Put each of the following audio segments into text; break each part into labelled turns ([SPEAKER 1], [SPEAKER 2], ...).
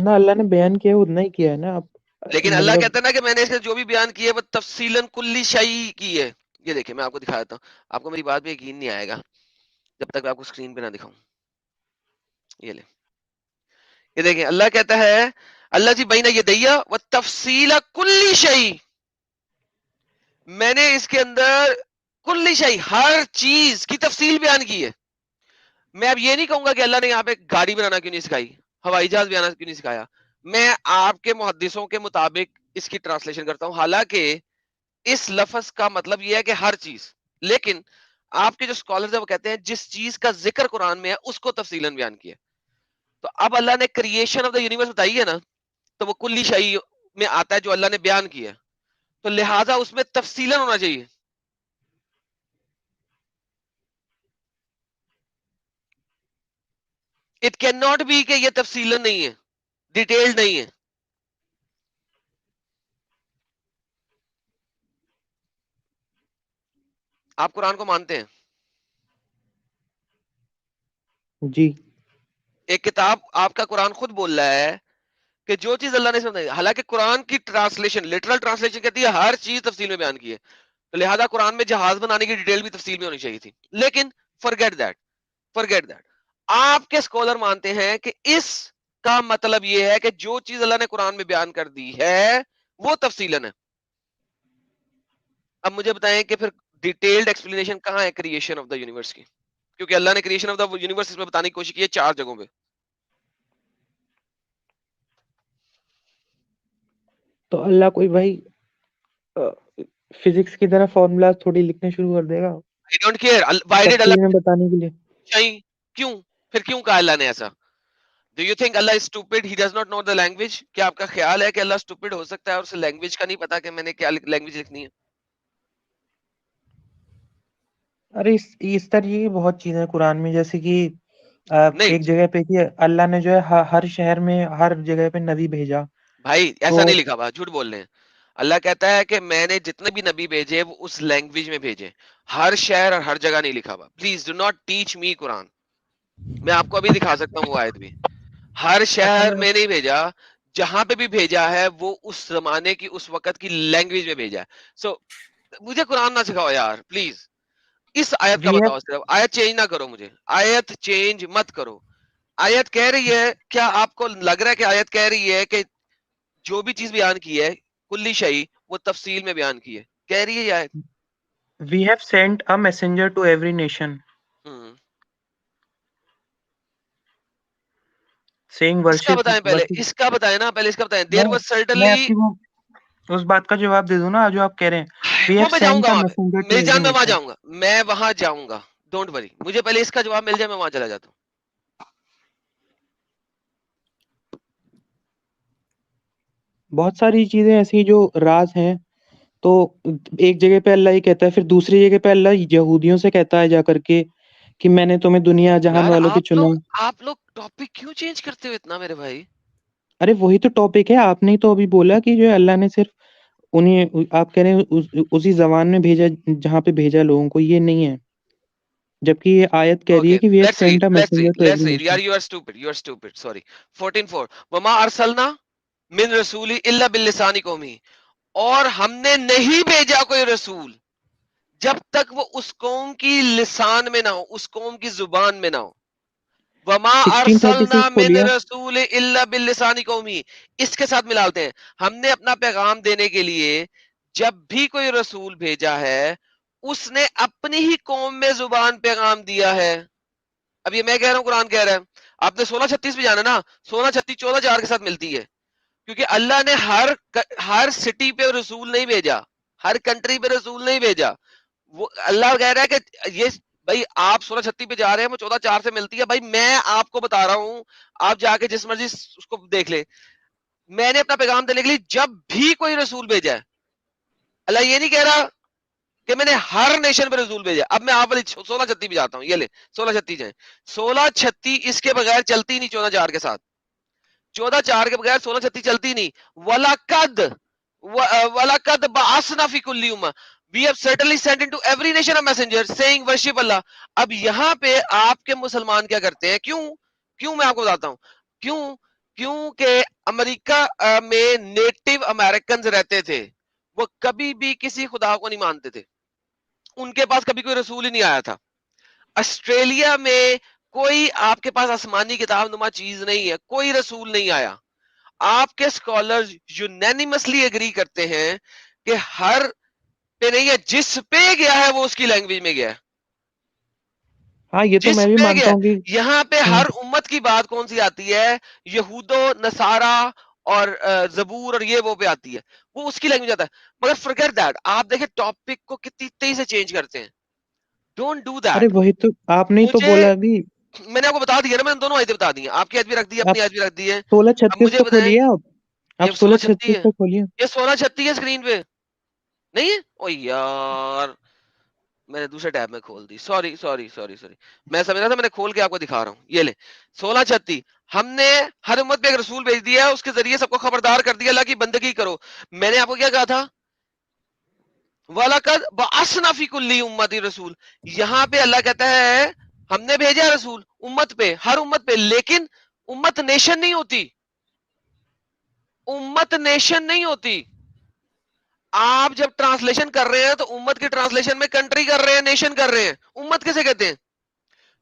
[SPEAKER 1] जितना अल्लाह ने बयान किया है उतना ही किया है ना आप।
[SPEAKER 2] लेकिन अल्लाह
[SPEAKER 1] मतलब
[SPEAKER 2] कहता है ना कि मैंने इसके जो भी बयान किए वो तफसीलन कुल्ली शई की है। ये देखिए मैं आपको दिखा देता हूँ, आपको मेरी बात पे यकीन नहीं आएगा जब तक मैं आपको स्क्रीन पे ना दिखाऊं। ये ले, ये देखिए अल्लाह कहता है, अल्लाह जी बैना ये दैया व तफसीला कुल्ली शई, मैंने इसके अंदर कुल्ली शई हर चीज की तफसील बयान की है। मैं अब ये नहीं कहूंगा कि अल्लाह ने यहाँ पे गाड़ी बनाना क्यों नहीं सिखाई, हवाई जहाज बनाना क्यों नहीं सिखाया। मैं आपके मुहद्दिसों के मुताबिक इसकी ट्रांसलेशन करता हूँ, हालांकि इस लफ्ज का मतलब यह है कि हर चीज, लेकिन आपके जो स्कॉलर्स है वो कहते हैं जिस चीज का जिक्र कुरान में है उसको तफसीलन बयान किया। तो अब अल्लाह ने क्रिएशन ऑफ द यूनिवर्स बताई है ना, तो वो कुल्ली शई में आता है जो अल्लाह ने बयान किया है, तो लिहाजा उसमें तफसीलन होना चाहिए। इट कैन नॉट बी कि ये तफसीलन नहीं है, डिटेल्ड नहीं है। आप कुरान को मानते हैं?
[SPEAKER 1] जी।
[SPEAKER 2] एक किताब आपका कुरान खुद बोल रहा है कि जो चीज अल्लाह ने सुनाई, हालांकि कुरान की ट्रांसलेशन लिटरल ट्रांसलेशन कहती है हर चीज तफसील में बयान की है, तो लिहाजा कुरान में जहाज बनाने की डिटेल भी तफसील में होनी चाहिए थी। लेकिन फॉरगेट दैट, फॉरगेट दैट, आपके स्कॉलर मानते हैं कि इस का मतलब यह है कि जो चीज अल्लाह ने कुरान में बयान कर दी है वो तफसीलन है। अब मुझे बताएं कि फिर डिटेल्ड एक्सप्लेनेशन कहां है क्रिएशन ऑफ द यूनिवर्स की, क्योंकि अल्लाह ने क्रिएशन ऑफ द यूनिवर्स इसमें बताने की कोशिश की है 4 जगहों पे।
[SPEAKER 1] तो अल्लाह कोई भाई फिजिक्स की तरह फॉर्मूला थोड़ी लिखने शुरू कर देगा
[SPEAKER 2] I don't care why did
[SPEAKER 1] तफसील में
[SPEAKER 2] अल्लाह,
[SPEAKER 1] बताने के लिए।
[SPEAKER 2] क्यों, फिर क्यों कहा अल्लाह ने ऐसा? Do you think Allah is stupid, he does not know the language? क्या आपका ख्याल है कि अल्लाह स्टूपिड हो सकता है और उसे लैंग्वेज का नहीं पता कि मैंने क्या लैंग्वेज लिखनी है?
[SPEAKER 1] अरे इस तरह की बहुत चीजें हैं कुरान में, जैसे कि
[SPEAKER 2] नहीं
[SPEAKER 1] एक जगह पे कि अल्लाह ने जो है हर शहर में हर जगह पे नबी भेजा।
[SPEAKER 2] भाई,
[SPEAKER 1] तो
[SPEAKER 2] ऐसा नहीं लिखा हुआ, झूठ बोल रहे हैं। अल्लाह कहता है कि मैंने जितने भी नबी भेजे वो उस लैंग्वेज में भेजे, हर शहर और हर जगह नहीं लिखा हुआ। Please do not teach me Quran. मैं आपको अभी दिखा सकता हूँ वो आयत भी, हर
[SPEAKER 1] अच्छा
[SPEAKER 2] शहर
[SPEAKER 1] मैं
[SPEAKER 2] में नहीं भेजा, जहां पे भी भेजा है वो उस जमाने की उस वक्त की लैंग्वेज में भेजा है। सो मुझे कुरान ना सिखाओ यार प्लीज, इस आयत का
[SPEAKER 1] वी हैव
[SPEAKER 2] बताओ, सिर्फ आयत चेंज ना करो, मुझे आयत चेंज मत करो। आयत कह रही है, क्या आपको लग रहा है कि आयत कह रही है कि जो भी चीज बयान की है कुल्ली शई वो तफसील में बयान की है, कह रही है ये आयत?
[SPEAKER 1] We have sent a messenger to every nation
[SPEAKER 2] hmm.
[SPEAKER 1] Saying
[SPEAKER 2] इसका
[SPEAKER 1] वर्शिप
[SPEAKER 2] बताएं पहले,
[SPEAKER 1] वर्शिप।
[SPEAKER 2] इसका बताएं ना, पहले इसका बताएं।
[SPEAKER 1] मैं
[SPEAKER 2] देयर वाज
[SPEAKER 1] मैं
[SPEAKER 2] सर्टेनली,
[SPEAKER 1] आपकी वो उस बात का जवाब दे दूं ना जो आप कह रहे हैं। वी हैव
[SPEAKER 2] वो मैं
[SPEAKER 1] सेंट
[SPEAKER 2] जाऊंगा
[SPEAKER 1] अ
[SPEAKER 2] वहां पे,
[SPEAKER 1] मैसेंजर टू
[SPEAKER 2] मेरी
[SPEAKER 1] एवरी
[SPEAKER 2] जान, मैं वहां
[SPEAKER 1] नेशन।
[SPEAKER 2] जाऊंगा, मैं वहां जाऊंगा, डोंट वरी, मुझे पहले इसका जवाब मिल जाए, मैं वहां चला जाता हूँ।
[SPEAKER 1] बहुत सारी चीजें ऐसी जो राज हैं। तो एक जगह पे अल्लाह ये कहता है, फिर दूसरी जगह पे अल्लाह यहूदियों से कहता है जा करके कि मैंने तुम्हें दुनिया जहान
[SPEAKER 2] यार
[SPEAKER 1] वालों के चुना।
[SPEAKER 2] आप लोग टॉपिक क्यों चेंज करते हो इतना मेरे भाई?
[SPEAKER 1] अरे वही तो टॉपिक है, आपने ही तो अभी बोला कि जो है अल्लाह ने सिर्फ उन्हें, आप कह रहे हैं उसी जबान में भेजा जहाँ पे भेजा लोगों को, ये नहीं है। जबकि ये आयत कह रही
[SPEAKER 2] ओके
[SPEAKER 1] है कि we have
[SPEAKER 2] let's read,
[SPEAKER 1] sent a
[SPEAKER 2] let's read,
[SPEAKER 1] messenger to
[SPEAKER 2] let's
[SPEAKER 1] every
[SPEAKER 2] read. यार
[SPEAKER 1] nation.
[SPEAKER 2] You are stupid, you are stupid, sorry. 14:4, वमा अरसलना मिन रसूली इल्ला बिलिसानी कौमी, और हमने नहीं भेजा कोई रसूल जब तक वो उस कौम की लिसान में ना हो, उस कौम की जुबान में ना हो। वमा अरसलना
[SPEAKER 1] 1636
[SPEAKER 2] मिन
[SPEAKER 1] खोलिए।
[SPEAKER 2] रसूल इल्ला बिलिसानी कौमी, इसके साथ मिलाते हैं, हमने अपना पैगाम देने के लिए जब भी कोई रसूल भेजा है उसने अपनी ही कौम में जुबान पैगाम दिया है। अब ये मैं कह रहा हूं कुरान कह रहा है। आपने 1636 पे जाना ना, 1636 14:4 के साथ मिलती है, क्योंकि अल्लाह ने हर सिटी पे रसूल नहीं भेजा, हर कंट्री पे रसूल नहीं भेजा। वो अल्लाह कह रहा है कि ये भाई आप 1636 पे जा रहे हैं, वो 14:4 से मिलती है। भाई मैं आपको बता रहा हूं, आप जाके जिस मर्जी उसको देख ले, मैंने अपना पैगाम देने के लिए जब भी कोई रसूल भेजा है, अल्लाह ये नहीं कह रहा कि मैंने हर नेशन पे रसूल भेजा। अब मैं आप वाली 1636 पे जाता हूँ, ये ले 1636 है, 1636 इसके बगैर चलती नहीं 14:4 के साथ, 14:4 के बगैर 1636 चलती नहीं। वलाकद वलाकद बासना फी कुल्ली उम्मा, we have certainly sent into every nation a messenger saying worship अल्लाह। अब यहाँ पे आपके मुसलमान क्या करते हैं, क्यों, क्यों मैं आपको बताता हूँ क्यों, क्योंकि अमेरिका में नेटिव अमेरिकन रहते थे, वो कभी भी किसी खुदा को नहीं मानते थे, उनके पास कभी कोई रसूल ही नहीं आया था। ऑस्ट्रेलिया में कोई आपके पास आसमानी किताब नुमा चीज नहीं है, कोई रसूल नहीं आया। आपके स्कॉलर्स यूनैनिमसली एग्री करते हैं कि हर पे नहीं है, जिस पे गया है वो उसकी लैंग्वेज में गया है,
[SPEAKER 1] हाँ, ये तो
[SPEAKER 2] जिस
[SPEAKER 1] मैं भी
[SPEAKER 2] पे
[SPEAKER 1] मानता
[SPEAKER 2] गया।
[SPEAKER 1] हूँ कि
[SPEAKER 2] यहाँ पे
[SPEAKER 1] हुँ,
[SPEAKER 2] हर उम्मत की बात कौन सी आती है, यहूदो नसारा और जबूर और ये वो पे आती है, वो उसकी लैंग्वेज आता है। मगर फॉरगेट दैट, आप देखें टॉपिक को कितनी तेजी से चेंज करते हैं। डोंट डू
[SPEAKER 1] अरे
[SPEAKER 2] दैट।
[SPEAKER 1] वही तो आपने ही तो
[SPEAKER 2] मुझे,
[SPEAKER 1] बोला अभी
[SPEAKER 2] मैंने आपको बता दिया ना, मैंने दोनों आयतें बता दी हैं, आपकी आयत भी रख दी है,
[SPEAKER 1] आप
[SPEAKER 2] अपनी आयत भी रख दी है। अब
[SPEAKER 1] 16:36
[SPEAKER 2] मुझे
[SPEAKER 1] तो
[SPEAKER 2] बताएं,
[SPEAKER 1] खोलिए आप
[SPEAKER 2] ये 16:36
[SPEAKER 1] 16:36
[SPEAKER 2] है,
[SPEAKER 1] तो खोलिए।
[SPEAKER 2] ये 16:36 है स्क्रीन पे, नहीं है? ओ यार, मैंने दूसरे टैब में खोल दी, सॉरी सॉरी सॉरी सॉरी, मैं समझ रहा था, मैंने खोल के आपको दिखा रहा हूँ, ये ले 16:36। हमने हर उम्मत पे एक रसूल भेज दिया, उसके जरिए सबको खबरदार कर दिया अल्लाह की बंदगी करो। मैंने आपको क्या कहा था, वलकद बअसना फी कुल्ली उम्मती रसूल। यहाँ पे अल्लाह कहता है हमने भेजा रसूल उम्मत पे, हर उम्मत पे, लेकिन उम्मत नेशन नहीं होती, उम्मत नेशन नहीं होती। आप जब ट्रांसलेशन कर रहे हैं तो उम्मत की ट्रांसलेशन में कंट्री कर रहे हैं, नेशन कर रहे हैं। उम्मत किसे कहते हैं,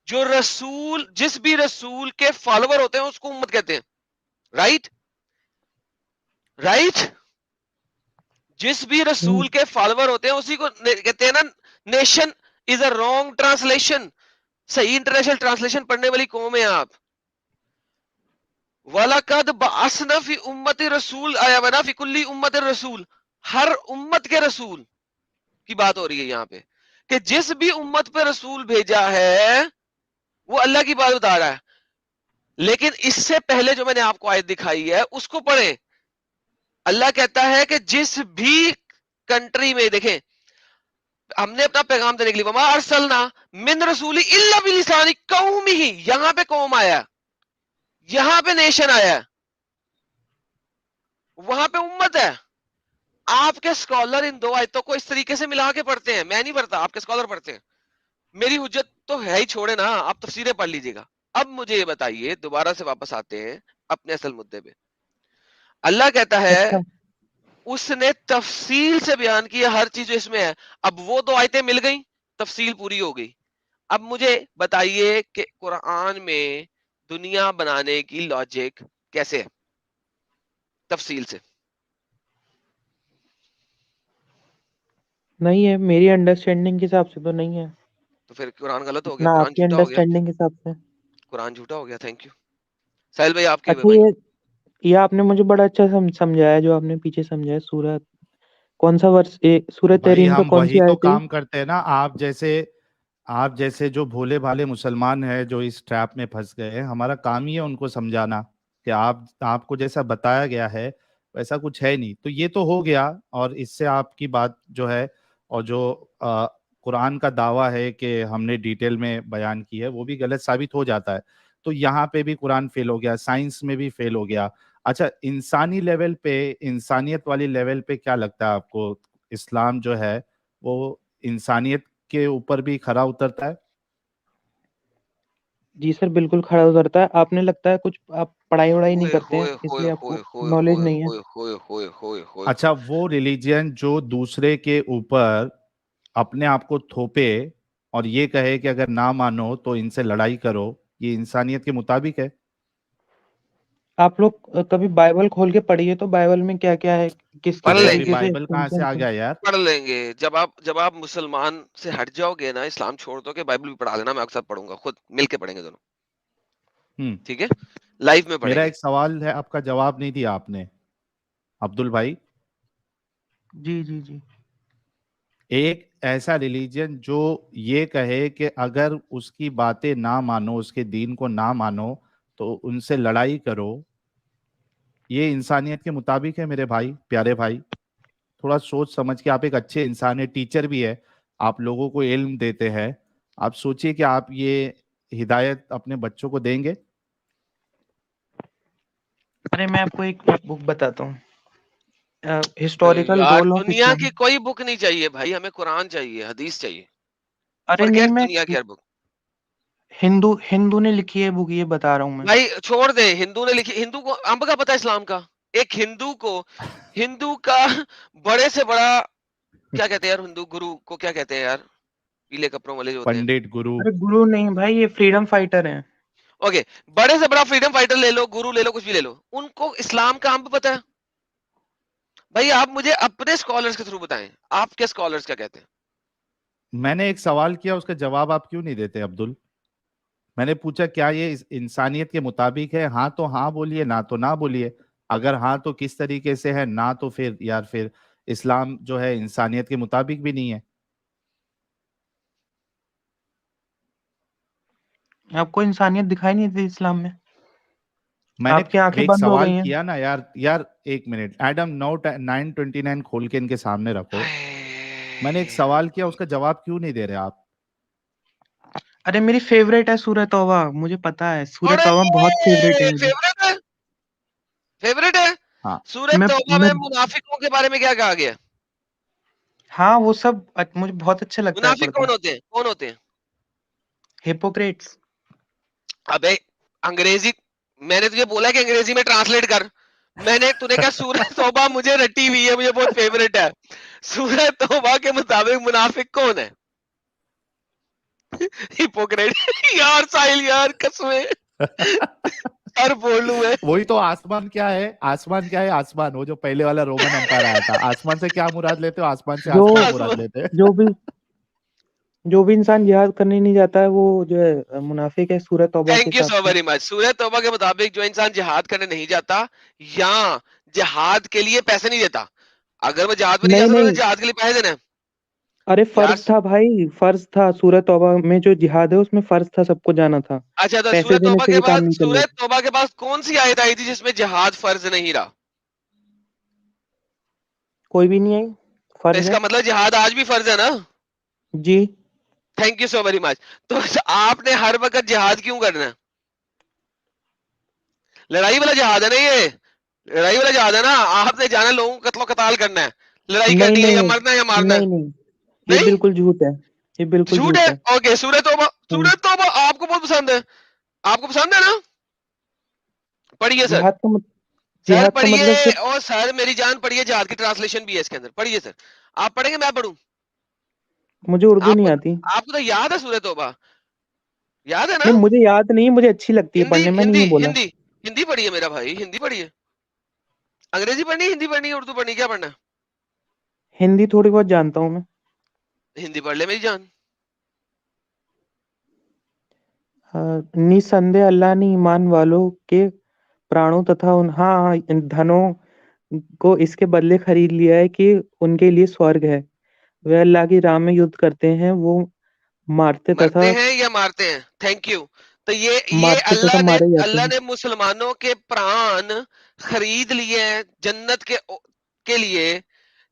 [SPEAKER 2] जो रसूल, जिस भी रसूल के फॉलोवर होते हैं उसको उम्मत कहते हैं। राइट राइट, जिस भी
[SPEAKER 1] हुँ,
[SPEAKER 2] रसूल के फॉलोवर होते हैं उसी को कहते हैं ना nation. Is a wrong translation, सही इंटरनेशनल ट्रांसलेशन पढ़ने वाली कौम है आप। वलकद बअसना फी उम्मती रसूल, आया बना फी कुल्ली उम्मत रसूल, हर उम्मत के रसूल की बात हो रही है यहाँ पे, कि जिस भी उम्मत पे रसूल भेजा है वो अल्लाह की बात बता रहा है। लेकिन इससे पहले जो मैंने आपको आयत दिखाई है उसको पढ़े। अल्लाह कहता है कि जिस भी कंट्री में, देखें, हमने अपना पैगाम देने के लिए वमा अरसलना मिन रसूली इल्ला बिलिसानी कौमिही, यहां पे कौम आया, यहां पे नेशन आया, वहां पे उम्मत है। आपके स्कॉलर इन दो आयतों को इस तरीके से मिला के पढ़ते हैं, मैं नहीं पढ़ता, आपके स्कॉलर पढ़ते हैं। मेरी हुज्जत तो है ही, छोड़े ना, आप तफसीरें पढ़ लीजिएगा। अब मुझे ये बताइए, दोबारा से वापस आते हैं अपने असल मुद्दे पे। अल्लाह कहता है
[SPEAKER 1] अच्छा,
[SPEAKER 2] उसने तफसील से बयान किया हर चीज जो इसमें है। अब वो दो आयतें मिल गई, तफसील पूरी हो गई। अब मुझे बताइए कि कुरान में दुनिया बनाने की लॉजिक कैसे है, तफसील से।
[SPEAKER 1] नहीं है, मेरी अंडरस्टैंडिंग के हिसाब से तो नहीं है,
[SPEAKER 2] तो फिर कुरान गलत हो गया,
[SPEAKER 1] ना
[SPEAKER 2] कुरान
[SPEAKER 1] आपकी
[SPEAKER 2] झूठा हो गया,
[SPEAKER 1] अंडरस्टैंडिंग के हिसाब से।
[SPEAKER 2] कुरान झूठा हो गया। थैंक यू साहिल भाई, आपके
[SPEAKER 1] अच्छा,
[SPEAKER 2] पॉइंट।
[SPEAKER 1] ये आपने मुझे बड़ा अच्छा समझाया, जो आपने पीछे समझाया। सूरत कौन-सा वर्स सूरह
[SPEAKER 3] भाई
[SPEAKER 1] तहरीम का
[SPEAKER 3] हम
[SPEAKER 1] कौन-सी
[SPEAKER 3] वही तो
[SPEAKER 1] आयत है ये?
[SPEAKER 3] काम करते हैं ना, आप जैसे जो भोले भाले मुसलमान हैं जो इस ट्रैप में फंस गए हैं, हमारा काम ही है उनको समझाना कि आपको जैसा बताया गया है वैसा कुछ है नहीं। तो ये तो हो गया, और इससे आपकी बात जो है, और जो कुरान का दावा है कि हमने डिटेल में बयान की है, वो भी गलत साबित हो जाता है। तो यहाँ पे भी कुरान फेल हो गया, साइंस में भी फेल हो गया। अच्छा, इंसानी लेवल पे, इंसानियत वाली लेवल पे क्या लगता है आपको, इस्लाम जो है वो इंसानियत के ऊपर भी खरा उतरता है?
[SPEAKER 1] जी सर, बिल्कुल खड़ा उतरता है। आपने लगता है कुछ आप पढ़ाई-वढ़ाई नहीं
[SPEAKER 2] होए
[SPEAKER 1] करते हैं,
[SPEAKER 2] होए होए
[SPEAKER 1] इसलिए
[SPEAKER 2] होए
[SPEAKER 1] आपको
[SPEAKER 2] होए
[SPEAKER 1] नॉलेज
[SPEAKER 2] होए
[SPEAKER 1] नहीं है।
[SPEAKER 2] होए होए होए होए होए
[SPEAKER 3] अच्छा,
[SPEAKER 2] होए।
[SPEAKER 3] वो रिलीजियन जो दूसरे के ऊपर अपने आप को थोपे और ये कहे कि अगर ना मानो तो इनसे लड़ाई करो, ये इंसानियत के मुताबिक है?
[SPEAKER 1] आप लोग कभी बाइबल खोल के पढ़िए तो बाइबल में क्या-क्या है, किस-किस
[SPEAKER 2] पढ़
[SPEAKER 3] अरे अभी
[SPEAKER 1] तरीके
[SPEAKER 2] लेंगे,
[SPEAKER 1] से
[SPEAKER 3] बाइबल कहाँ से आ
[SPEAKER 1] इनसे
[SPEAKER 3] गया यार?
[SPEAKER 2] पढ़ लेंगे। जब आप मुसलमान से हट जाओगे ना, इस्लाम छोड़ दो, के बाइबल भी पढ़ा लेना, मैं आपके साथ पढ़ूंगा, खुद मिलके पढ़ेंगे दोनों।
[SPEAKER 3] हम्म।
[SPEAKER 2] ठीक है, लाइव में
[SPEAKER 3] मेरा
[SPEAKER 2] पढ़ेंगे।
[SPEAKER 3] एक सवाल है, आपका जवाब नहीं दिया आपने, अब्दुल भाई।
[SPEAKER 1] जी, जी, जी।
[SPEAKER 3] एक ऐसा रिलीजन जो ये कहे कि अगर उसकी बातें ना मानो, उसके दीन को ना मानो, तो उनसे लड़ाई करो, ये इंसानियत के मुताबिक है मेरे भाई, प्यारे भाई? थोड़ा सोच समझ के, आप एक अच्छे इंसान है, टीचर भी है, आप लोगों को इल्म देते हैं, आप सोचिए कि आप ये हिदायत अपने बच्चों को देंगे?
[SPEAKER 1] अरे मैं आपको एक बुक बताता हूँ, हिस्टोरिकल
[SPEAKER 2] यार
[SPEAKER 1] रोल ऑफ
[SPEAKER 2] दुनिया
[SPEAKER 1] इस्लाम।
[SPEAKER 2] की कोई बुक नहीं चाहिए भाई, हमें कुरान चाहिए, हदीस चाहिए।
[SPEAKER 1] अरे नहीं,
[SPEAKER 2] फॉरगेट
[SPEAKER 1] मैं
[SPEAKER 2] दुनिया की हर बुक।
[SPEAKER 1] हिंदू हिंदू ने लिखी है बुक, ये बता रहा हूँ मैं।
[SPEAKER 2] भाई छोड़ दे, हिंदू ने लिखी, हिंदू को अंब का पता है इस्लाम का? एक हिंदू को, हिंदू का बड़े से बड़ा क्या कहते हैं यार, हिंदू गुरु को क्या कहते हैं यार, पीले कपड़ों वाले जो होते हैं?
[SPEAKER 3] पंडित, गुरु।
[SPEAKER 1] अरे गुरु नहीं भाई, ये फ्रीडम फाइटर हैं।
[SPEAKER 2] ओके, बड़े से बड़ा फ्रीडम फाइटर ले लो, गुरु ले लो, कुछ भी ले लो, उनको इस्लाम का अंब पता है? भाई आप मुझे अपने स्कॉलर्स के थ्रू बताएं, आपके स्कॉलर्स क्या कहते हैं?
[SPEAKER 3] मैंने एक सवाल किया, उसका जवाब आप क्यों नहीं देते अब्दुल? मैंने पूछा क्या ये इंसानियत के मुताबिक है? हाँ तो हाँ बोलिए, ना तो ना बोलिए। अगर हाँ तो किस तरीके से है, ना तो फिर यार फिर इस्लाम जो है इंसानियत के मुताबिक भी नहीं है।
[SPEAKER 1] आपको इंसानियत दिखाई नहीं देती इस्लाम में?
[SPEAKER 3] मैंने
[SPEAKER 1] आपकी आंखें
[SPEAKER 3] एक
[SPEAKER 1] बंद हो
[SPEAKER 3] सवाल
[SPEAKER 1] गई हैं।
[SPEAKER 3] किया ना यार। यार एक मिनट, एडम नोट 929 खोल के इनके सामने रखो। मैंने एक सवाल किया, उसका जवाब क्यों नहीं दे रहे आप?
[SPEAKER 1] अरे मेरी फेवरेट है सूरह तौबा, मुझे पता है, सूरह
[SPEAKER 2] अरे
[SPEAKER 1] तौबा बहुत फेवरेट है मेरी।
[SPEAKER 2] फेवरेट है, फेवरेट है।
[SPEAKER 3] हाँ।
[SPEAKER 2] सूरह
[SPEAKER 1] मैं
[SPEAKER 2] तौबा
[SPEAKER 1] मैं
[SPEAKER 2] में मुनाफिकों के बारे में क्या कहा गया?
[SPEAKER 1] हाँ वो सब मुझे बहुत अच्छा लगता है
[SPEAKER 2] मुनाफिक
[SPEAKER 1] पढ़ना।
[SPEAKER 2] कौन होते हैं, कौन होते हैं?
[SPEAKER 1] हिपोक्रेट्स।
[SPEAKER 2] अबे अंग्रेजी, मैंने तुझे बोला कि अंग्रेजी में ट्रांसलेट कर, मैंने तूने कहा सूरह तौबा मुझे रटी हुई है, मुझे बहुत फेवरेट है। सूरह तौबा के मुताबिक मुनाफिक कौन है? हिपोक्रेट। यार साहिल यार कसमें सर फोड़ लूं मैं।
[SPEAKER 3] वही तो। आसमान क्या है? आसमान क्या है? आसमान, वो जो पहले वाला रोमन एम्पायर आया था, आसमान से क्या मुराद लेते हो? आसमान से
[SPEAKER 1] जो
[SPEAKER 3] आसमान मुराद
[SPEAKER 2] आसमान।
[SPEAKER 3] लेते हैं।
[SPEAKER 1] जो भी जो भी इंसान जिहाद करने नहीं जाता है वो जो है मुनाफिक है, सूरह तौबा के
[SPEAKER 2] थैंक यू
[SPEAKER 1] हिसाब
[SPEAKER 2] सो
[SPEAKER 1] से।
[SPEAKER 2] Very much. सूरह तौबा के मुताबिक जो इंसान जिहाद करने नहीं जाता या जिहाद के लिए पैसे नहीं देता, अगर मैं जिहाद में नहीं जा
[SPEAKER 1] नहीं
[SPEAKER 2] सकता तो
[SPEAKER 1] नहीं,
[SPEAKER 2] जिहाद के लिए पैसे देना है
[SPEAKER 1] अरे
[SPEAKER 2] यार।
[SPEAKER 1] फर्ज था भाई, फर्ज था, सूरह तौबा में जो जिहाद है उसमें फर्ज था, सबको जाना था।
[SPEAKER 2] अच्छा तो
[SPEAKER 1] पैसे
[SPEAKER 2] सूरह
[SPEAKER 1] देने
[SPEAKER 2] तौबा
[SPEAKER 1] से
[SPEAKER 2] के
[SPEAKER 1] ये काम
[SPEAKER 2] बाद,
[SPEAKER 1] नहीं चल रहा
[SPEAKER 2] सूरह
[SPEAKER 1] था।
[SPEAKER 2] तौबा के बाद कौन सी आयत आई थी जिसमें जिहाद फर्ज नहीं रहा?
[SPEAKER 1] कोई भी नहीं आई,
[SPEAKER 2] तो
[SPEAKER 1] फर्ज है।
[SPEAKER 2] इसका मतलब जिहाद आज भी फर्ज है ना?
[SPEAKER 1] जी।
[SPEAKER 2] Thank you so very much. तो आपने हर वक्त जिहाद क्यों करना है? लड़ाई वाला जिहाद है ना ये, लड़ाई वाला जिहाद है ना, आपने जाना लोगों को कत्लो कताल करना है, लड़ाई
[SPEAKER 1] नहीं
[SPEAKER 2] करनी है, या
[SPEAKER 1] नहीं
[SPEAKER 2] मरना है या मारना है।
[SPEAKER 1] नहीं नहीं, ये
[SPEAKER 2] नहीं
[SPEAKER 1] बिल्कुल झूठ है, ये बिल्कुल
[SPEAKER 2] झूठ है।
[SPEAKER 1] झूठ है।
[SPEAKER 2] ओके सूरह तौबा,
[SPEAKER 1] हम्म,
[SPEAKER 2] सूरह तौबा आपको बहुत पसंद है, आपको पसंद है ना? पढ़िए सर,
[SPEAKER 1] जिहाद का
[SPEAKER 2] सर
[SPEAKER 1] जिहाद का मतलब
[SPEAKER 2] पढ़िए,
[SPEAKER 1] सिर्फ।
[SPEAKER 2] और सर मेरी जान पढ़िए, जिहाद की ट्रांसलेशन भी है इसके अंदर, पढ़िए सर। आप पढ़ेंगे मैं पढ़ूं?
[SPEAKER 1] मुझे उर्दू नहीं
[SPEAKER 2] आपको,
[SPEAKER 1] आती।
[SPEAKER 2] आपको तो याद है सूरह तौबा, याद है ना?
[SPEAKER 1] नहीं मुझे याद नहीं, मुझे अच्छी लगती है
[SPEAKER 2] हिंदी
[SPEAKER 1] पढ़ने, मैंने
[SPEAKER 2] हिंदी
[SPEAKER 1] ये बोला।
[SPEAKER 2] हिंदी हिंदी पढ़िए मेरा भाई, हिंदी पढ़िए। अंग्रेजी पढ़नी, हिंदी पढ़नी, उर्दू पढ़नी, क्या पढ़ना है?
[SPEAKER 1] हिंदी थोड़ी बहुत जानता हूँ मैं।
[SPEAKER 2] हिंदी पढ़ ले मेरी जान।
[SPEAKER 1] निसंदेह अल्लाह ने ईमान वालों के प्राणों तथा इन धनों को इसके बदले खरीद लिया है कि उनके लिए स्वर्ग है। वे अल्लाह की राह में युद्ध करते हैं, वो मारते
[SPEAKER 2] मरते
[SPEAKER 1] तथा
[SPEAKER 2] हैं या मारते हैं? Thank you. तो ये
[SPEAKER 1] मारते तथा मारे जाते
[SPEAKER 2] अल्लाह
[SPEAKER 1] हैं।
[SPEAKER 2] ने मुसलमानों के प्राण खरीद लिए हैं जन्नत के लिए,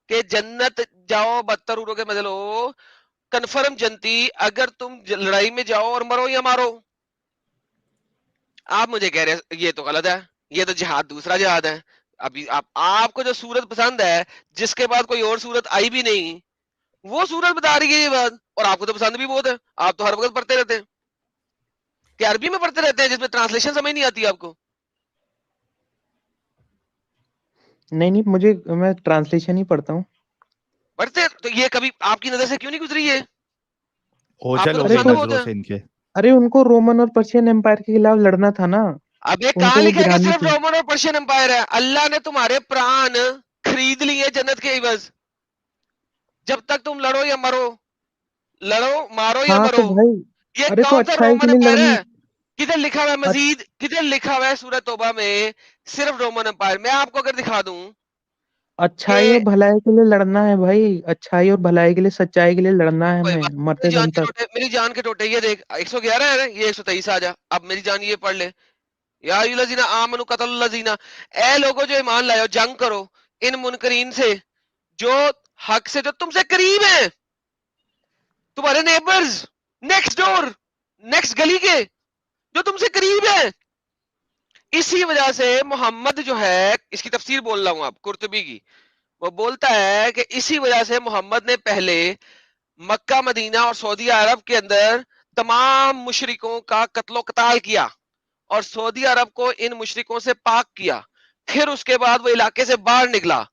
[SPEAKER 2] कि जन्नत जाओ, बदतर उड़ो के मजे लो, कन्फर्म जनती, अगर तुम लड़ाई में जाओ और मरो या मारो। आप मुझे कह रहे हैं ये तो गलत है, ये तो जिहाद दूसरा जिहाद है। अभी आपको जो सूरत पसंद है, जिसके बाद कोई और सूरत आई भी नहीं, वो सूरत बता रही है ये बात, और आपको तो पसंद भी बहुत है, आप तो हर वक्त पढ़ते रहते हैं, कि अरबी में पढ़ते रहते हैं जिसमें ट्रांसलेशन समझ नहीं आती आपको?
[SPEAKER 1] नहीं नहीं, मुझे मैं ट्रांसलेशन ही पढ़ता हूँ।
[SPEAKER 2] पढ़ते तो ये कभी आपकी नजर से क्यों नहीं गुजरी है? आपको
[SPEAKER 3] ओझल
[SPEAKER 2] तो
[SPEAKER 3] हो
[SPEAKER 1] अरे
[SPEAKER 3] गई
[SPEAKER 2] पसंद
[SPEAKER 1] तो
[SPEAKER 2] बहुत
[SPEAKER 3] नजरों
[SPEAKER 2] है।
[SPEAKER 3] से इनके।
[SPEAKER 1] अरे उनको रोमन और पर्शियन एम्पायर के खिलाफ लड़ना था ना,
[SPEAKER 2] अब ये कहां
[SPEAKER 1] उनको वो
[SPEAKER 2] लिखा है कि
[SPEAKER 1] गिरानी
[SPEAKER 2] सिर्फ
[SPEAKER 1] थी।
[SPEAKER 2] रोमन और पर्शियन एम्पायर है? अल्लाह ने तुम्हारे प्राण खरीद लिए जन्नत के एवज, जब तक तुम लड़ो या मरो, लड़ो मारो या
[SPEAKER 1] हाँ तो
[SPEAKER 2] मरो।
[SPEAKER 1] भाई,
[SPEAKER 2] ये
[SPEAKER 1] अरे तो
[SPEAKER 2] कौन सा
[SPEAKER 1] अच्छाई के
[SPEAKER 2] रोमन
[SPEAKER 1] लिए
[SPEAKER 2] एम्पायर
[SPEAKER 1] लड़नी।
[SPEAKER 2] है? किधर लिखा हुआ है
[SPEAKER 1] अ-
[SPEAKER 2] मजीद, किधर लिखा हुआ है सूरह तौबा में सिर्फ रोमन एम्पायर? मैं आपको अगर दिखा दूं
[SPEAKER 1] अच्छाई और
[SPEAKER 2] कि
[SPEAKER 1] भलाई के लिए लड़ना है भाई, अच्छाई और भलाई के लिए, सच्चाई के लिए लड़ना है
[SPEAKER 2] कोई
[SPEAKER 1] हमें,
[SPEAKER 2] बात,
[SPEAKER 1] मरते दम तक।
[SPEAKER 2] मेरी जान के टोटे, ये देख 111 है ना, ये 123 आ जा, अब मेरी जान ये पढ़ ले। या अय्युहल्लज़ीना आमनू क़तलुल्लज़ीना, ए लोगो जो ईमान लाए हो, जंग करो इन मुनकरीन से, जो हक से, जो तुमसे करीब है, तुम्हारे नेबर्स, नेक्स्ट डोर, नेक्स्ट गली के, जो तुमसे करीब है। इसी वजह से मोहम्मद जो है, इसकी तफसीर बोल रहा हूं आप, कुर्तुबी की, वो बोलता है कि इसी वजह से मोहम्मद ने पहले मक्का मदीना और सऊदी अरब के अंदर तमाम मुशरिकों का कत्लो कताल किया और सऊदी अरब को इन मुशरिकों से पाक किया। फिर उसके बाद वो इलाके से बाहर निकला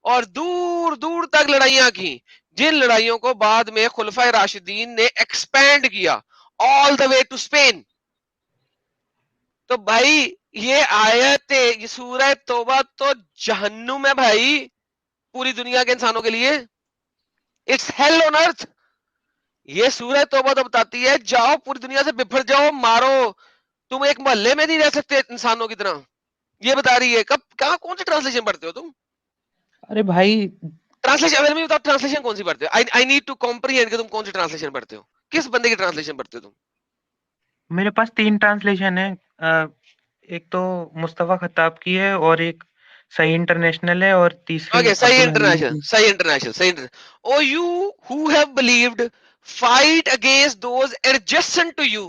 [SPEAKER 2] और दूर दूर तक लड़ाइयां की, जिन लड़ाइयों को बाद में खुलफाए राशिदीन ने एक्सपेंड किया all the way to Spain. तो भाई ये आयत, ये सूरह तौबा तो जहन्नुम है भाई पूरी दुनिया के इंसानों के लिए, इट्स हेल ऑन अर्थ। ये सूरह तौबा तो बताती है जाओ पूरी दुनिया से बिफर जाओ, मारो, तुम एक मोहल्ले में नहीं रह सकते इंसानों की तरह, ये बता रही है। कब कहां कौन सी ट्रांसलेशन पढ़ते हो तुम?
[SPEAKER 1] अरे भाई,
[SPEAKER 2] ट्रांसलेशन अगर मैं बताओ ट्रांसलेशन कौन सी पढ़ते हो? आई नीड टू कॉम्प्रिहेंड कि तुम कौन सी ट्रांसलेशन पढ़ते हो, किस बंदे की ट्रांसलेशन पढ़ते हो तुम?
[SPEAKER 1] मेरे पास 3 ट्रांसलेशन है। एक तो मुस्तफा खत्ताब की है और एक सही इंटरनेशनल है और तीसरी
[SPEAKER 2] ओके, सही
[SPEAKER 1] अब्दुल हलीम
[SPEAKER 2] इंटरनेशनल,
[SPEAKER 1] की।
[SPEAKER 2] सही इंटरनेशनल, सही international. O you who have believed, fight against those adjacent to you,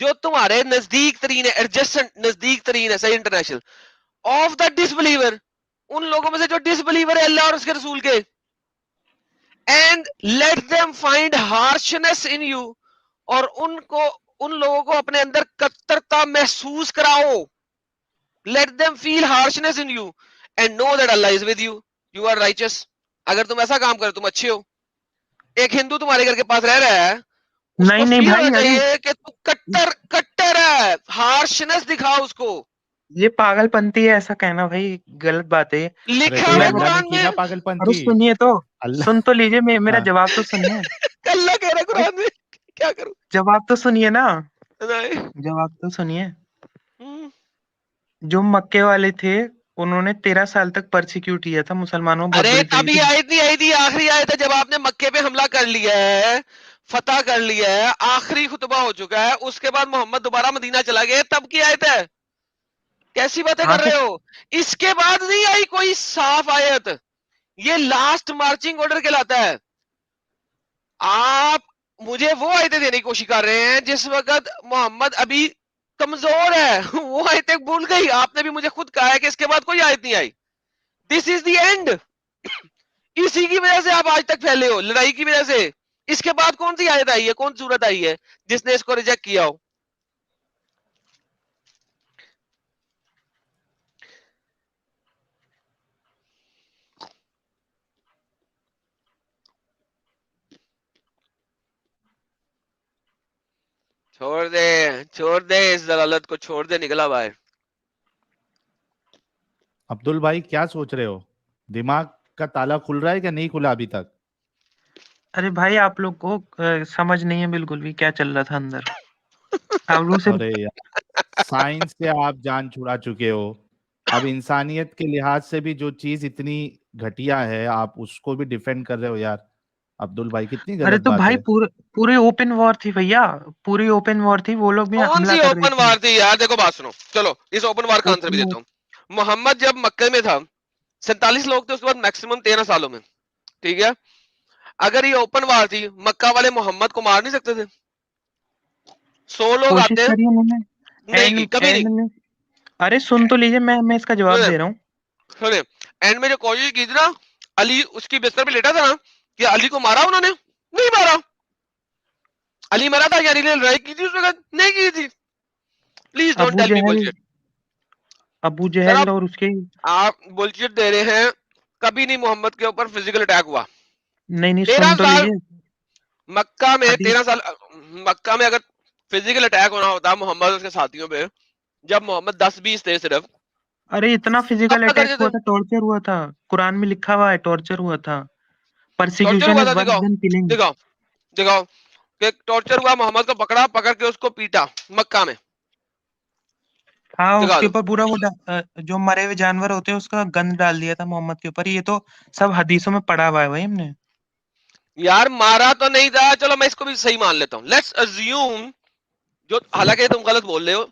[SPEAKER 2] जो तुम्हारे नजदीक तरीन है, एडजेसेंट नजदीक तरीन है, सही इंटरनेशनल। ऑफ द डिसबिलीवर, उन लोगों में से जो डिसबिलीवर है अल्लाह और उसके रसूल के। And let them find harshness in you, और उनको, उन लोगों को अपने अंदर कट्टरता महसूस कराओ। Let them feel harshness in you and know that Allah is with you, you are righteous. अगर तुम ऐसा काम करो तुम अच्छे हो। एक हिंदू तुम्हारे घर के पास रह रहा है, उसको
[SPEAKER 1] नहीं, नहीं
[SPEAKER 2] फील होना
[SPEAKER 1] भाई, अरे
[SPEAKER 2] चाहिए कि तू कट्टर कट्टर है, हार्शनेस दिखाओ उसको।
[SPEAKER 1] ये पागलपंती है ऐसा कहना भाई, गलत बात है ये।
[SPEAKER 3] अरे
[SPEAKER 2] लिखा
[SPEAKER 3] तो
[SPEAKER 2] हुआ
[SPEAKER 1] मैं
[SPEAKER 2] है
[SPEAKER 3] अल्लाह ने
[SPEAKER 2] कुरान
[SPEAKER 3] की ना
[SPEAKER 2] में।
[SPEAKER 1] अरे
[SPEAKER 3] पागलपंथी।
[SPEAKER 1] सुनिए तो,
[SPEAKER 3] अल्लाह।
[SPEAKER 1] सुन तो लीजिए, मेरा
[SPEAKER 3] हाँ।
[SPEAKER 1] जवाब तो सुनिए।
[SPEAKER 2] अल्लाह कह रहा है
[SPEAKER 1] अरे
[SPEAKER 2] कुरान में, क्या करूं?
[SPEAKER 1] जवाब तो सुनिए ना,
[SPEAKER 2] नहीं।
[SPEAKER 1] जवाब तो सुनिए।
[SPEAKER 2] हम्म।
[SPEAKER 1] जो मक्के वाले थे, उन्होंने 13 साल तक परसिक्यूट किया था मुसलमानों को, बहुत
[SPEAKER 2] अरे
[SPEAKER 1] बुरी
[SPEAKER 2] अभी
[SPEAKER 1] तरीके से।
[SPEAKER 2] आयत नहीं आई थी, आखिरी आयत है, जब आपने मक्के पे हमला कर लिया है, फतह कर लिया है, आखिरी खुतबा हो चुका है, उसके बाद मोहम्मद दोबारा मदीना चला गया, तब की आयत है। कैसी बातें
[SPEAKER 1] हाँ
[SPEAKER 2] कर
[SPEAKER 1] तो
[SPEAKER 2] रहे हो? इसके बाद नहीं आई कोई साफ आयत, ये लास्ट मार्चिंग ऑर्डर कहलाता है। आप मुझे वो आयतें देने की कोशिश कर रहे हैं जिस वक्त मोहम्मद अभी कमजोर है वो आयतें भूल गई। आपने भी मुझे खुद कहा है कि इसके बाद कोई आयत नहीं आई, दिस इज द एंड। इसी की वजह से आप आज तक फैले हो, लड़ाई की वजह से। इसके बाद कौन सी आयत आई है, कौन सी सूरत आई है जिसने इसको रिजेक्ट किया हो? छोड़ दे, छोड़ दे, इस जलालत को छोड़ दे, निकला भाई।
[SPEAKER 3] अब्दुल भाई क्या सोच रहे हो? दिमाग का ताला खुल रहा है क्या नहीं खुला अभी तक?
[SPEAKER 1] अरे भाई, आप लोग को समझ नहीं है बिल्कुल भी क्या चल रहा था अंदर। आप लोग सिर्फ
[SPEAKER 3] अरे यार, साइंस से आप जान छुड़ा चुके हो। अब इंसानियत के लिहाज से भी जो चीज इतनी घटिया है आप उसको भी डिफेंड कर रहे हो यार। अब्दुल भाई कितनी
[SPEAKER 1] अरे
[SPEAKER 3] गलत
[SPEAKER 1] तो
[SPEAKER 3] बात
[SPEAKER 1] भाई,
[SPEAKER 3] है।
[SPEAKER 1] पूरे पूरे ओपन वॉर थी भैया, पूरी ओपन वॉर थी, वो लोग भी
[SPEAKER 2] कौन
[SPEAKER 1] हमला
[SPEAKER 2] सी
[SPEAKER 1] कर रहे
[SPEAKER 2] ओपन
[SPEAKER 1] थे।
[SPEAKER 2] वार थी यार? देखो बात सुनो, चलो इस ओपन वार का आंसर भी
[SPEAKER 1] ओपन
[SPEAKER 2] देता
[SPEAKER 1] वॉर।
[SPEAKER 2] हूं। मोहम्मद जब मक्के में था, 47 लोग थे, उसके बाद मैक्सिमम 13 सालों में, ठीक है? अगर ये ओपन वार थी, मक्का वाले मोहम्मद को मार नहीं सकते थे? 100 लोग
[SPEAKER 1] कोशिश
[SPEAKER 2] आते,
[SPEAKER 1] करिए उन्होंने,
[SPEAKER 2] नहीं की,
[SPEAKER 1] एंड
[SPEAKER 2] कभी नहीं।
[SPEAKER 1] एंड में। अरे सुन तो लीजिए, मैं इसका जवाब
[SPEAKER 2] सुने,
[SPEAKER 1] दे रहा हूँ।
[SPEAKER 2] सुने, एंड में जो कोशिश की थी ना, अली उसकी बिस्तर पे लेटा था ना, कि अली को मारा उन्होंने? नहीं मारा। अली मरा था, यानी लड़ाई की थी उस वक्त? नहीं की थी। Please don't
[SPEAKER 1] Abu
[SPEAKER 2] tell me
[SPEAKER 1] Jahl,
[SPEAKER 2] bullshit.
[SPEAKER 1] Abu
[SPEAKER 2] sir
[SPEAKER 1] Jahl और उसके।
[SPEAKER 2] आप बुलशिट दे रहे हैं। कभी नहीं मोहम्मद के ऊपर फिजिकल अटैक हुआ।
[SPEAKER 1] नहीं, नहीं, सुन
[SPEAKER 2] 13
[SPEAKER 1] तो
[SPEAKER 2] साल
[SPEAKER 1] लीजिए।
[SPEAKER 2] मक्का में,
[SPEAKER 1] हदीस।
[SPEAKER 2] 13 साल मक्का में अगर फिजिकल अटैक होना होता मोहम्मद और उसके साथियों पे, जब मोहम्मद 10-20 थे सिर्फ,
[SPEAKER 1] अरे इतना
[SPEAKER 2] तब
[SPEAKER 1] फिजिकल
[SPEAKER 2] क्या कर
[SPEAKER 1] अटैक हुआ
[SPEAKER 2] देते?
[SPEAKER 1] था, टॉर्चर हुआ था। कुरान में लिखा हुआ है, टॉर्चर हुआ था।
[SPEAKER 2] टॉर्चर
[SPEAKER 1] परसिक्यूशन
[SPEAKER 2] हुआ
[SPEAKER 1] इज
[SPEAKER 2] था,
[SPEAKER 1] वर्स
[SPEAKER 2] दिखाओ,
[SPEAKER 1] देन किलिंग।
[SPEAKER 2] दिखाओ, दिखाओ कि टॉर्चर हुआ। मोहम्मद को पकड़ा, पकड़ के उसको पीटा मक्का में,
[SPEAKER 1] हाँ,
[SPEAKER 2] दिखा
[SPEAKER 1] उसके
[SPEAKER 2] दो।
[SPEAKER 1] ऊपर पूरा वो जो मरे हुए जानवर होते हैं उसका गंद डाल दिया था मोहम्मद के ऊपर। ये तो सब हदीसों में पढ़ा हुआ है भाई हमने।
[SPEAKER 2] यार मारा तो नहीं था, चलो मैं इसको भी सही मान लेता हूँ, लेट्स अज्यूम, जो हालांकि तुम गलत बोल रहे हो,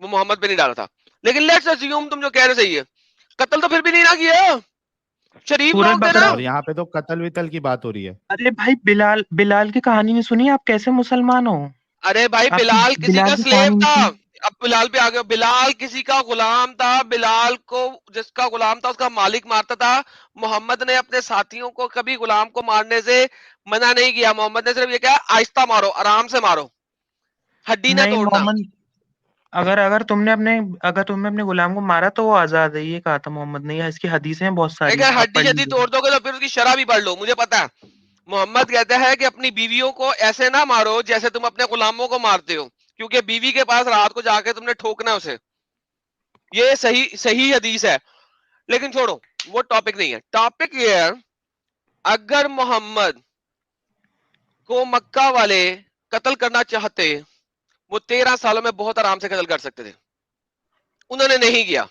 [SPEAKER 2] वो मोहम्मद पे नहीं डाला था, लेकिन लेट्स अज्यूम तुम जो कह रहे सही है, कत्ल तो फिर भी नहीं ना किया, शरीफ
[SPEAKER 1] सूरज
[SPEAKER 2] लोग थे ना।
[SPEAKER 1] बकरा।
[SPEAKER 3] और यहाँ पे तो कत्ल वितल की बात हो रही है।
[SPEAKER 1] अरे भाई, बिलाल बिलाल की कहानी नहीं सुनी? आप कैसे मुसलमान हो?
[SPEAKER 2] अरे भाई
[SPEAKER 1] आपने
[SPEAKER 2] बिलाल किसी
[SPEAKER 1] बिलाल
[SPEAKER 2] का
[SPEAKER 1] की
[SPEAKER 2] स्लेव
[SPEAKER 1] कहानी नहीं
[SPEAKER 2] था।
[SPEAKER 1] सुनी?
[SPEAKER 2] अब बिलाल पे आ गए, बिलाल किसी का गुलाम था, बिलाल को जिसका गुलाम था उसका मालिक मारता था। मोहम्मद ने अपने साथियों को कभी गुलाम को मारने से मना नहीं किया, मोहम्मद ने सिर्फ ये कहा आहिस्ता मारो, आराम से मारो। हड्डी ना
[SPEAKER 1] नहीं
[SPEAKER 2] तोड़ना।
[SPEAKER 1] मोहम्मद, अगर तुमने अपने गुलाम को मारा तो वो आजाद है, ये कहा था मोहम्मद ने। इसकी हदीसें हैं बहुत सारी,
[SPEAKER 2] अगर
[SPEAKER 1] आप
[SPEAKER 2] हड्डी
[SPEAKER 1] पढ़
[SPEAKER 2] जद्दी
[SPEAKER 1] लीजिए।
[SPEAKER 2] तोड़ दोगे तो फिर उसकी शरह भी पढ़ लो, मुझे पता है। मोहम्मद कहता है कि अपनी बीवियों को ऐसे ना मारो जैसे तुम अपने गुलामों को मारते हो, क्योंकि बीवी के पास रात को जाके तुमने ठोकना है उसे। ये सही सही हदीस है। लेकिन छोड़ो, वो टॉपिक नहीं है। टॉपिक ये है, अगर मोहम्मद को मक्का वाले कत्ल करना चाहते, वो 13 सालों में बहुत आराम से कत्ल कर सकते थे। उन्होंने नहीं किया।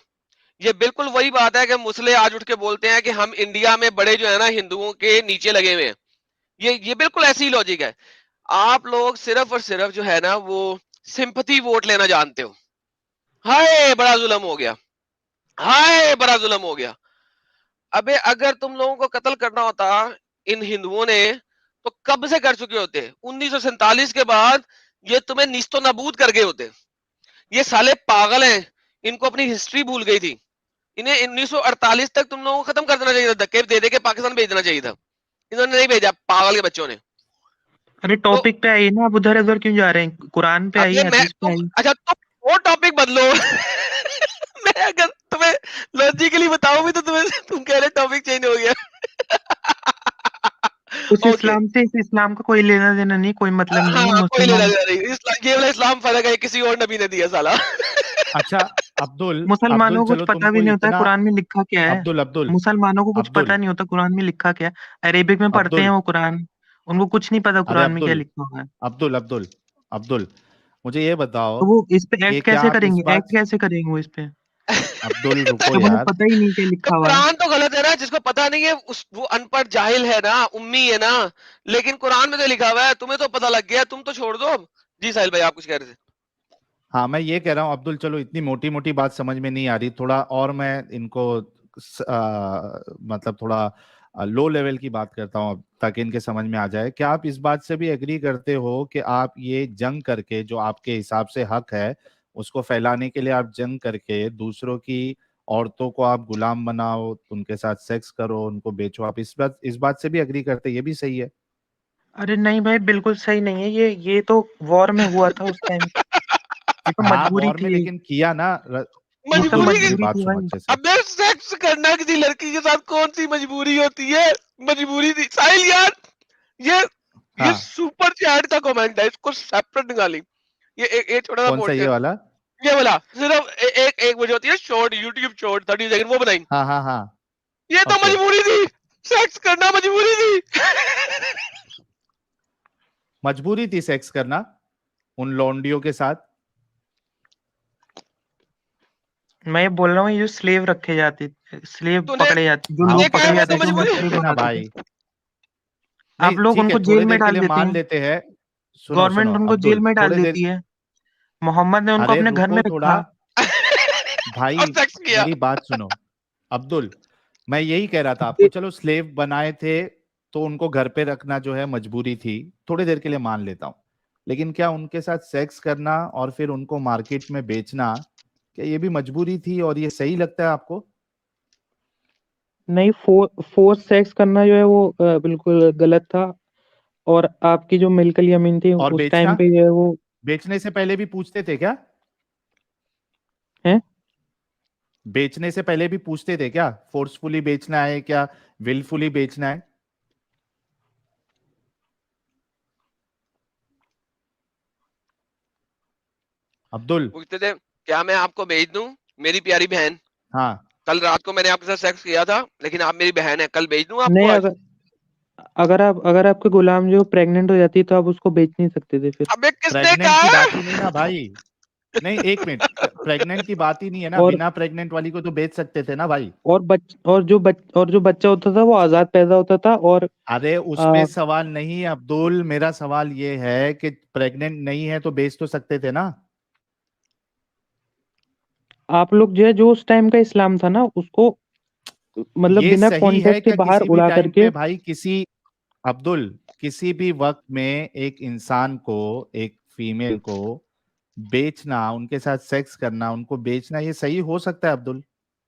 [SPEAKER 2] ये बिल्कुल वही बात है कि मुस्लिम आज उठ के बोलते हैं कि हम इंडिया में बड़े जो है ना हिंदुओं के नीचे लगे हुए हैं। ये बिल्कुल ऐसी ही लॉजिक है। आप लोग सिर्फ और सिर्फ जो है ना वो सिंपथी वोट लेना जानते हो। हाय बड़ा जुल्म हो गया, हाय बड़ा जुल्म हो गया। अबे अगर तुम लोगों को कत्ल करना होता इन हिंदुओं ने, तो कब से कर चुके होते। 1947 के बाद ये तुम्हें निस्तो नबूद कर गए होते। ये साले पागल हैं, इनको अपनी हिस्ट्री भूल गई थी। इन्हें 1948 तक तुम लोगों को खत्म कर देना चाहिए था, धक्के दे दे के पाकिस्तान भेज देना चाहिए था। इन्होंने नहीं भेजा, पागल के बच्चों ने।
[SPEAKER 1] अरे
[SPEAKER 2] तो
[SPEAKER 1] टॉपिक पे आइए ना, आप उधर उधर क्यों जा रहे हैं? कुरान पे आइए,
[SPEAKER 2] अबे मैं
[SPEAKER 1] हदीस पे
[SPEAKER 2] तुम,
[SPEAKER 1] आइए।
[SPEAKER 2] अच्छा तुम वो टॉपिक बदलो। मैं अगर तुम्हें लॉजिकली बताऊं भी तो तुम कह रहे टॉपिक चेंज हो गया।
[SPEAKER 1] उस
[SPEAKER 2] ओके।
[SPEAKER 1] इस्लाम से इस इस्लाम का कोई लेना देना नहीं, कोई मतलब नहीं है।
[SPEAKER 2] हाँ कोई लेना
[SPEAKER 1] मुसलमान
[SPEAKER 2] देना नहीं, ये वाला इस्लाम फर्क है, किसी और नबी ने दिया साला।
[SPEAKER 3] अच्छा अब्दुल, अब्दुल
[SPEAKER 1] मुसलमानों को कुछ
[SPEAKER 3] चलो
[SPEAKER 1] पता भी
[SPEAKER 3] तुमको
[SPEAKER 1] नहीं होता है
[SPEAKER 3] इतना,
[SPEAKER 1] कुरान में लिखा क्या है।
[SPEAKER 3] अब्दुल अब्दुल
[SPEAKER 1] मुसलमानों को कुछ पता
[SPEAKER 3] अब्दुल
[SPEAKER 1] नहीं होता कुरान में लिखा क्या है। अरेबिक में पढ़ते हैं
[SPEAKER 3] अब्दुल
[SPEAKER 1] वो कुरान, उनको कुछ नहीं पता
[SPEAKER 3] अरे
[SPEAKER 1] कुरान में क्या
[SPEAKER 3] अब्दुल,
[SPEAKER 1] लिखा हुआ है।
[SPEAKER 3] अब्दुल अब्दुल अब्दुल मुझे ये बताओ
[SPEAKER 1] तो वो इस पे
[SPEAKER 3] कि
[SPEAKER 1] एक्ट
[SPEAKER 3] क्या
[SPEAKER 1] कैसे
[SPEAKER 3] आप इस
[SPEAKER 1] करेंगे?
[SPEAKER 3] बात,
[SPEAKER 1] एक्ट कैसे करेंगे वो इस पे,
[SPEAKER 3] अब्दुल रुको
[SPEAKER 1] जब उन्हें
[SPEAKER 3] यार।
[SPEAKER 1] पता ही नहीं क्या
[SPEAKER 2] तो
[SPEAKER 1] लिखा हुआ है?
[SPEAKER 2] कुरान तो गलत है ना, जिसको पता नहीं है उस वो अनपढ़ जाहिल है ना, उम्मी है ना। लेकिन कुरान में तो लिखा हुआ है, तुम्हें तो पता लग गया, तुम तो छोड़ दो अब। जी साहिल भाई, आप कुछ कह रहे थे।
[SPEAKER 3] हाँ मैं ये कह रहा हूँ अब्दुल, चलो इतनी मोटी मोटी बात समझ में नहीं आ रही, थोड़ा और मैं इनको मतलब थोड़ा लो लेवल की बात करता हूँ ताकि इनके समझ में आ जाए। क्या आप इस बात से भी एग्री करते हो कि आप ये जंग करके जो आपके हिसाब से हक है उसको फैलाने के लिए आप जंग करके दूसरों की औरतों को आप गुलाम बनाओ, उनके साथ सेक्स करो, उनको बेचो, आप इस बात से भी एग्री करते, ये भी सही है?
[SPEAKER 1] अरे नहीं भाई, बिल्कुल सही नहीं है ये तो वॉर में हुआ था उस टाइम। ये तो
[SPEAKER 3] हाँ
[SPEAKER 1] मजबूरी
[SPEAKER 3] वॉर में,
[SPEAKER 1] थी।
[SPEAKER 3] लेकिन किया ना
[SPEAKER 1] ये तो
[SPEAKER 3] अब्दुल
[SPEAKER 2] मजबूरी की।
[SPEAKER 3] मेरी
[SPEAKER 1] मजबूरी
[SPEAKER 3] बात
[SPEAKER 1] थी
[SPEAKER 3] सुनो
[SPEAKER 1] भाई।
[SPEAKER 3] अच्छे से।
[SPEAKER 2] अबे सेक्स करना किसी लड़की के साथ कौन सी मजबूरी होती है? मजबूरी थी साहिल यार। ये ये
[SPEAKER 3] हाँ
[SPEAKER 2] सुपर चैट का कमेंट है, इसको सेपरेट निकाली। ये छोटा सा
[SPEAKER 3] कौन सा,
[SPEAKER 2] पोर्ट,
[SPEAKER 3] ये वाला?
[SPEAKER 2] ये बोला सिर्फ एक मुझे होती है शॉर्ट, यूट्यूब शॉर्ट 30 सेकंड, वो बनाई।
[SPEAKER 3] हाँ हाँ हाँ।
[SPEAKER 2] ये तो
[SPEAKER 3] ओके,
[SPEAKER 2] मजबूरी थी, सेक्स करना मजबूरी थी।
[SPEAKER 3] मजबूरी थी सेक्स करना उन लौंडियों के साथ।
[SPEAKER 1] मैं ये बोल रहा हूँ, ये जो स्लेव रखे जाते, स्लेव
[SPEAKER 2] तूने
[SPEAKER 1] पकड़े जाते, जो
[SPEAKER 3] हाँ
[SPEAKER 2] तूने
[SPEAKER 1] लोग
[SPEAKER 2] कहा
[SPEAKER 3] उनके
[SPEAKER 1] पकड़े
[SPEAKER 2] वो
[SPEAKER 3] साथ
[SPEAKER 2] तो
[SPEAKER 1] जाते थे,
[SPEAKER 3] सेक्स
[SPEAKER 1] जो
[SPEAKER 3] कर
[SPEAKER 2] मजबूरी।
[SPEAKER 1] मछली
[SPEAKER 3] सकते थे ना
[SPEAKER 1] बनाते थे,
[SPEAKER 3] भाई। नहीं
[SPEAKER 1] आप लोग
[SPEAKER 3] ठीक है,
[SPEAKER 1] उनको
[SPEAKER 3] थोड़े
[SPEAKER 1] जेल में
[SPEAKER 3] देर के
[SPEAKER 1] डाल
[SPEAKER 3] लिए
[SPEAKER 1] देते
[SPEAKER 3] मान
[SPEAKER 1] हैं।
[SPEAKER 3] लेते हैं। सुनो सुनो
[SPEAKER 1] गवर्नमेंट उनको जेल
[SPEAKER 3] अब्दुल,
[SPEAKER 1] में डाल
[SPEAKER 3] थोड़े देर,
[SPEAKER 1] देती है। मोहम्मद ने उनको
[SPEAKER 3] अरे
[SPEAKER 1] अपने घर में
[SPEAKER 3] रुको थोड़ा,
[SPEAKER 1] रखा।
[SPEAKER 2] और
[SPEAKER 3] भाई
[SPEAKER 2] सेक्स किया।
[SPEAKER 3] मेरी बात सुनो अब्दुल। मैं यही कह रहा था आपको,
[SPEAKER 1] ये-
[SPEAKER 3] चलो स्लेव बनाए थे तो उनको घर पे रखना जो है मजबूरी थी, थोड़ी देर के लिए मान लेता हूँ। लेकिन क्या उनके साथ सेक्स करना और फिर उनको मार्केट में बेचना, क्या ये भी मजबूरी थी और ये सही लगता है आपको?
[SPEAKER 1] नहीं, फोर्स सेक्स करना जो है वो बिल्कुल गलत था। और आपकी जो मिल्क यमीन थी
[SPEAKER 3] और
[SPEAKER 1] उस
[SPEAKER 3] बेचना,
[SPEAKER 1] टाइम पे जो है वो
[SPEAKER 3] बेचने से पहले भी पूछते थे क्या?
[SPEAKER 1] है।
[SPEAKER 3] बेचने से पहले भी पूछते थे क्या, फोर्सफुली बेचना है क्या विलफुली बेचना है? अब्दुल।
[SPEAKER 2] पूछते थे क्या मैं आपको भेज दूं, मेरी प्यारी बहन?
[SPEAKER 3] हाँ
[SPEAKER 2] कल रात को मैंने आपके साथ सेक्स किया था, लेकिन आप मेरी बहन है, कल भेज दूं आपको
[SPEAKER 1] नहीं,
[SPEAKER 2] आज?
[SPEAKER 1] अगर आपके गुलाम जो प्रेग्नेंट हो जाती तो आप उसको बेच नहीं सकते थे फिर।
[SPEAKER 2] अबे किसने
[SPEAKER 3] प्रेग्नेंट की
[SPEAKER 2] कहा?
[SPEAKER 3] बात ही नहीं ना भाई। नहीं एक मिनट, प्रेग्नेंट की बात ही नहीं है ना,
[SPEAKER 1] और
[SPEAKER 3] बिना प्रेग्नेंट वाली को तो बेच सकते थे ना भाई।
[SPEAKER 1] और जो बच्चा होता था वो आजाद पैदा होता था। और
[SPEAKER 3] अरे उसमें
[SPEAKER 1] आ,
[SPEAKER 3] सवाल नहीं है अब्दुल, मेरा सवाल ये है कि प्रेग्नेंट नहीं है तो बेच तो सकते थे ना।
[SPEAKER 1] आप लोग जो है, जो उस टाइम का इस्लाम था ना, उसको मतलब
[SPEAKER 3] ये
[SPEAKER 1] बिना
[SPEAKER 3] सही है
[SPEAKER 1] कॉन्टेक्स्ट के
[SPEAKER 3] क्या
[SPEAKER 1] बाहर
[SPEAKER 3] किसी भी
[SPEAKER 1] उड़ा
[SPEAKER 3] टाइम
[SPEAKER 1] करके।
[SPEAKER 3] पे भाई, किसी, अब्दुल किसी भी वक्त में एक इंसान को, एक फीमेल को बेचना, उनके साथ सेक्स करना, उनको बेचना, ये सही हो सकता है अब्दुल,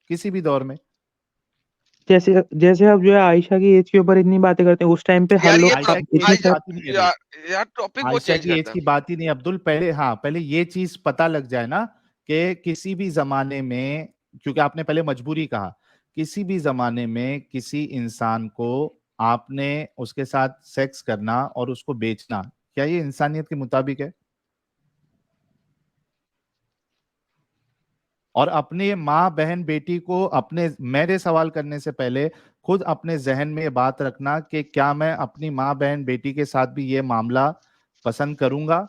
[SPEAKER 3] किसी भी दौर में?
[SPEAKER 1] जैसे जैसे अब जो है आयशा की एज के ऊपर इतनी बातें करते हैं, उस टाइम पे हर
[SPEAKER 2] यार ये
[SPEAKER 1] लोग
[SPEAKER 3] आयशा की एज
[SPEAKER 1] इतनी
[SPEAKER 3] की बात ही नहीं है भाई,
[SPEAKER 2] यार टॉपिक बहुत
[SPEAKER 3] आयशा
[SPEAKER 2] चेंज
[SPEAKER 3] की एज
[SPEAKER 2] करता
[SPEAKER 3] की
[SPEAKER 2] है।
[SPEAKER 3] बात ही नहीं अब्दुल। पहले हाँ, पहले ये चीज पता लग जाए ना कि किसी भी जमाने में, क्योंकि आपने पहले मजबूरी कहा, किसी भी जमाने में किसी इंसान को आपने उसके साथ सेक्स करना और उसको बेचना, क्या ये इंसानियत के मुताबिक है? और अपने माँ बहन बेटी को अपने, मेरे सवाल करने से पहले खुद अपने जहन में ये बात रखना कि क्या मैं अपनी माँ बहन बेटी के साथ भी ये मामला पसंद करूंगा,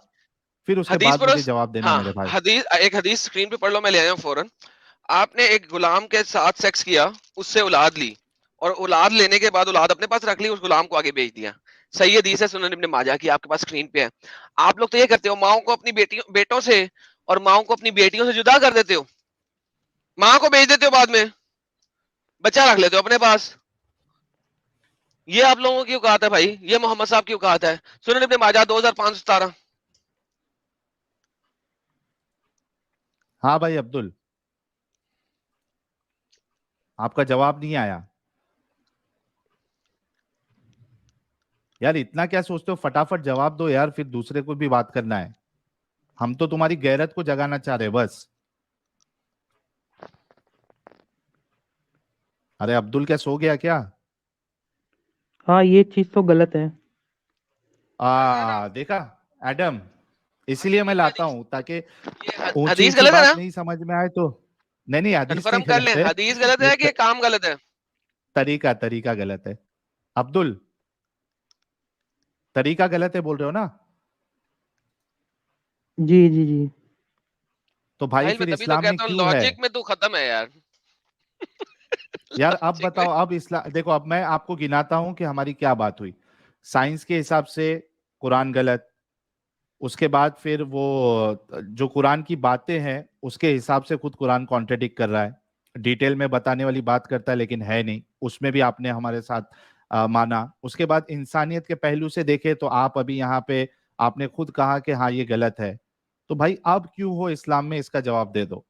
[SPEAKER 3] फिर उसके
[SPEAKER 2] हदीस
[SPEAKER 3] बाद
[SPEAKER 2] पढ़ो।
[SPEAKER 3] मुझे जवाब देना
[SPEAKER 2] हाँ,
[SPEAKER 3] मेरे भाई।
[SPEAKER 2] हदीस, एक हदीस स्क्रीन पे पढ़ लो, मैं ले आया हूँ फौरन। आपने एक गुलाम के साथ सेक्स किया, उससे औलाद ली, और औलाद लेने के बाद औलाद अपने पास रख ली, उस गुलाम को आगे बेच दिया। सही हदीस है सुनन इब्न माजा की, आपके पास स्क्रीन पे है। आप लोग तो ये करते हो, माओ को अपनी बेटियों बेटों से और माओ को अपनी बेटियों से जुदा कर देते हो, माँ को बेच देते हो, बाद में बच्चा रख लेते हो अपने पास। ये आप लोगों की औकात है भाई, ये मोहम्मद साहब की औकात है। सुनन इब्न माजा 2517।
[SPEAKER 3] हाँ भाई अब्दुल, आपका जवाब नहीं आया यार। इतना क्या सोचते हो, फटाफट जवाब दो यार, फिर दूसरे को भी बात करना है। हम तो तुम्हारी गैरत को जगाना चाह रहे हैं बस। अरे अब्दुल क्या सो गया क्या?
[SPEAKER 1] हाँ, ये चीज तो गलत है।
[SPEAKER 2] है ना,
[SPEAKER 3] देखा एडम, इसीलिए मैं
[SPEAKER 2] हदीस
[SPEAKER 3] लाता हूं ताकि
[SPEAKER 2] ये
[SPEAKER 3] ऊंची
[SPEAKER 2] हदीस
[SPEAKER 3] ऊंची
[SPEAKER 2] गलत है
[SPEAKER 3] बात
[SPEAKER 2] ना?
[SPEAKER 3] नहीं समझ में आए तो। नहीं नहीं, हदीस नहीं
[SPEAKER 2] कंफर्म कर
[SPEAKER 3] गलत
[SPEAKER 2] लें,
[SPEAKER 3] है,
[SPEAKER 2] हदीस गलत
[SPEAKER 3] ये
[SPEAKER 2] है कि काम गलत है?
[SPEAKER 3] तरीका तरीका गलत है। अब्दुल, तरीका गलत है बोल रहे हो ना?
[SPEAKER 1] जी जी जी।
[SPEAKER 3] तो भाई
[SPEAKER 2] साहिल, मैं
[SPEAKER 3] फिर
[SPEAKER 2] तभी तो
[SPEAKER 3] इस्लाम में
[SPEAKER 2] कहता हूँ
[SPEAKER 3] क्यों है?
[SPEAKER 2] लॉजिक में तू खत्म है यार।
[SPEAKER 3] यार अब
[SPEAKER 2] लॉजिक में।
[SPEAKER 3] बताओ, अब इस्लाम देखो, अब मैं आपको गिनाता हूं कि हमारी क्या बात हुई। साइंस के हिसाब से कुरान गलत, उसके बाद फिर वो जो कुरान की बातें हैं उसके हिसाब से खुद कुरान कॉन्ट्रडिक्ट कर रहा है, डिटेल में बताने वाली बात करता है लेकिन है नहीं, उसमें भी आपने हमारे साथ माना। उसके बाद इंसानियत के पहलू से देखे तो आप अभी यहाँ पे आपने खुद कहा कि हाँ ये गलत है। तो भाई अब क्यों हो इस्लाम में, इसका जवाब दे दो।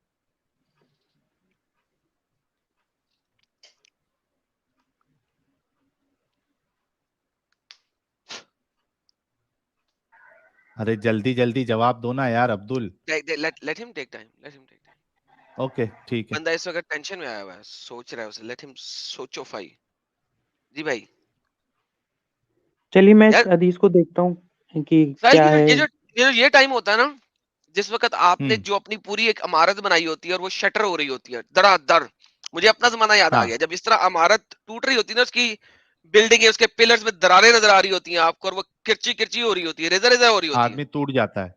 [SPEAKER 3] अरे जल्दी जल्दी जवाब दो ना यार Abdul.
[SPEAKER 2] Let him take time, let him take time.
[SPEAKER 3] Okay ठीक है।
[SPEAKER 2] बंदा इस वक्त टेंशन में आया हुआ है, सोच रहा है उसे, लेट हिम सोचो फाई। जी भाई।
[SPEAKER 1] चलिए मैं इस
[SPEAKER 2] यार
[SPEAKER 1] हदीस को देखता हूँ कि
[SPEAKER 2] साहिल,
[SPEAKER 1] क्या है।
[SPEAKER 2] ये टाइम होता है ना, जिस वक्त आपने
[SPEAKER 3] हम्म।
[SPEAKER 2] जो अपनी पूरी एक इमारत बनाई होती है और वो शटर हो रही होती है दर। मुझे अपना जमाना याद आ
[SPEAKER 3] हाँ,
[SPEAKER 2] गया, जब इस तरह इमारत टूट रही होती है ना, उसकी बिल्डिंग है, उसके पिलर्स में दरारें नजर आ रही होती हैं आपको, और वो किरची किरची हो रही होती है, रेजा रेजा हो रही होती है,
[SPEAKER 3] आदमी टूट जाता है।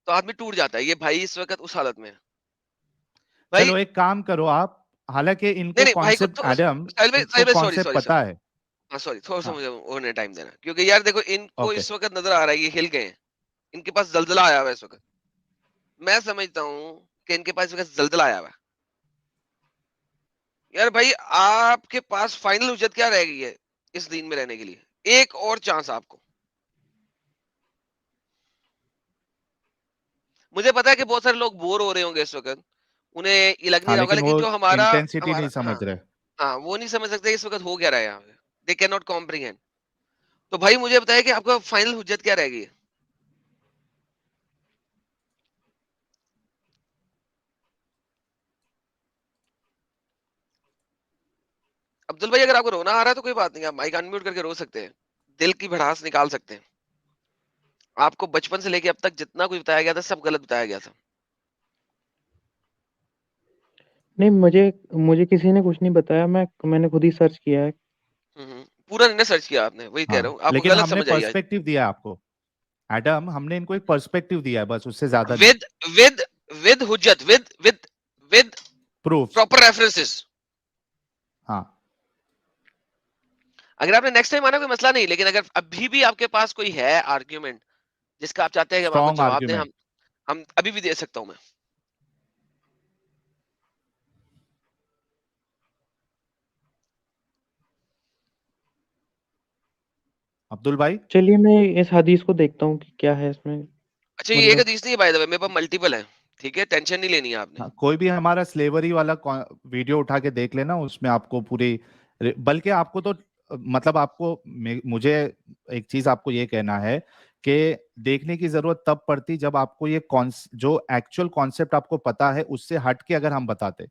[SPEAKER 2] तो आदमी टूट जाता है। ये भाई इस वक्त उस हालत में है भाई।
[SPEAKER 3] चलो एक काम करो आप, हालांकि
[SPEAKER 2] नहीं
[SPEAKER 3] इनको
[SPEAKER 2] नहीं भाई को
[SPEAKER 3] कॉन्सेप्ट,
[SPEAKER 2] तो
[SPEAKER 3] एडम
[SPEAKER 2] साहिल
[SPEAKER 3] इनको
[SPEAKER 2] भाई, सॉरी
[SPEAKER 3] कॉन्सेप्ट
[SPEAKER 2] सॉरी सर।
[SPEAKER 3] पता है।
[SPEAKER 2] हाँ सॉरी, थोड़ा सा
[SPEAKER 3] हाँ
[SPEAKER 2] मुझे होने टाइम देना, क्योंकि यार देखो, इनको
[SPEAKER 3] ओके।
[SPEAKER 2] इस वक्त नजर आ रहा है ये हिल गए हैं, इनके पास जलजला आया हुआ है इस वक्त। मैं समझता हूँ कि इनके पास इस वक्त जलजला आया हुआ है। यार भाई, आपके पास फाइनल उज्जत क्या रह गई है इस दीन में रहने के लिए? एक और चांस आपको। मुझे पता है कि बहुत सारे लोग बोर हो रहे होंगे इस वक्त, उन्हें ये लग नहीं
[SPEAKER 3] हाँ
[SPEAKER 2] रहा होगा,
[SPEAKER 3] लेकिन
[SPEAKER 2] लेकिन
[SPEAKER 3] वो
[SPEAKER 2] जो हमारा
[SPEAKER 3] इंटेंसिटी नहीं
[SPEAKER 2] हमारा
[SPEAKER 3] समझ
[SPEAKER 2] हाँ,
[SPEAKER 3] रहे।
[SPEAKER 2] हाँ वो नहीं समझ सकते इस वक्त हो क्या रहा है यहाँ पे। They can not comprehend. तो भाई मुझे बताया कि आपका फाइनल हुज्जत क्या रह गई है? अब्दुल भाई, अगर आपको रोना आ रहा है तो कोई बात नहीं, आप माइक अनम्यूट करके रो सकते हैं, दिल की भड़ास निकाल सकते हैं। आपको बचपन से लेके अब तक जितना कुछ बताया गया था, सब गलत बताया गया था।
[SPEAKER 1] नहीं, मुझे मुझे किसी ने कुछ नहीं बताया, मैंने खुद ही सर्च किया है।
[SPEAKER 2] पूरा नहीं सर्च किया आपने, वही कह रहा
[SPEAKER 3] हाँ
[SPEAKER 2] हूँ, आपको
[SPEAKER 3] लेकिन
[SPEAKER 2] गलत
[SPEAKER 3] हमने
[SPEAKER 2] समझ आई आज।
[SPEAKER 3] पर्सपेक्टिव दिया आपको, एडम हमने इनको एक पर्सपेक्टिव दिया है बस, उससे ज्यादा नहीं।
[SPEAKER 2] विद विद विद हुज्जत, विद
[SPEAKER 3] प्रूफ्स।
[SPEAKER 2] Proper references.
[SPEAKER 3] हाँ।
[SPEAKER 2] अगर आपने नेक्स्ट टाइम आना, कोई मसला नहीं, लेकिन अगर अभी भी आपके पास कोई है आर्ग्यूमेंट जिसका आप चाहते हैं कि हम आपको
[SPEAKER 3] स्ट्रॉन्ग
[SPEAKER 2] जवाब दें,
[SPEAKER 3] आर्ग्यूमेंट।
[SPEAKER 2] हम अभी भी दे सकता हूं मैं।
[SPEAKER 3] अब्दुल भाई।
[SPEAKER 1] चलिए मैं इस हदीस को देखता हूँ कि क्या है इसमें।
[SPEAKER 2] अच्छा, ये एक
[SPEAKER 1] मतलब
[SPEAKER 2] हदीस नहीं है बाय द वे, मेरे पास मल्टीपल है। ठीक है, टेंशन नहीं लेनी है आपने।
[SPEAKER 3] हाँ, कोई भी हमारा स्लेवरी वाला वीडियो उठा के देख लेना, उसमें आपको पूरी बल्कि आपको तो मतलब आपको मुझे एक चीज आपको ये कहना है कि देखने की जरूरत तब पड़ती जब आपको ये जो एक्चुअल कॉन्सेप्ट आपको पता है उससे हट के अगर हम बताते,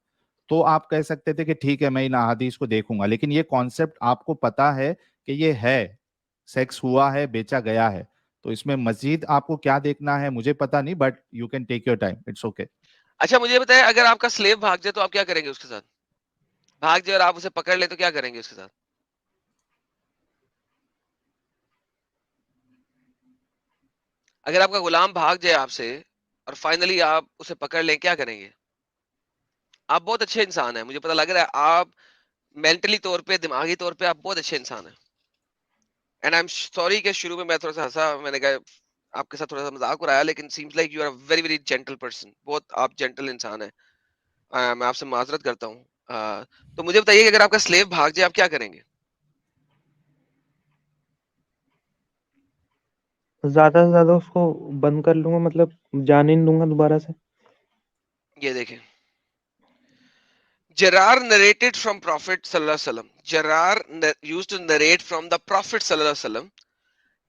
[SPEAKER 3] तो आप कह सकते थे कि ठीक है मैं इन अहादीस को देखूंगा, लेकिन ये कॉन्सेप्ट आपको पता है कि ये है, सेक्स हुआ है, बेचा गया है, तो इसमें मजीद आपको क्या देखना है मुझे पता नहीं, but you can take your time, it's okay.
[SPEAKER 2] अच्छा मुझे बताए, अगर आपका स्लेव भाग जाए तो आप क्या करेंगे उसके साथ? भाग जाए और आप उसे पकड़ ले तो क्या करेंगे उसके साथ? अगर आपका गुलाम भाग जाए आपसे और फाइनली आप उसे पकड़ लें, क्या करेंगे? आप बहुत अच्छे इंसान हैं, मुझे पता लग रहा है। आप मेंटली तौर पे, दिमागी तौर पे आप बहुत अच्छे इंसान हैं। एंड आई एम सॉरी कि शुरू में मैं थोड़ा सा हंसा, मैंने कहा आपके साथ थोड़ा सा मजाक उड़ाया, लेकिन seems like you are very very gentle person, बहुत आप जेंटल इंसान हैं। मैं आपसे माजरत करता हूँ। तो मुझे बताइए कि अगर आपका स्लेव भाग जाए आप क्या करेंगे?
[SPEAKER 1] ज्यादा से ज्यादा उसको बंद कर लूंगा, मतलब जाने नहीं दूंगा दोबारा से।
[SPEAKER 2] ये देखें, Jarar narrated from Prophet sallallahu alaihi wasallam. Jarar used to narrate from the Prophet sallallahu alaihi wasallam.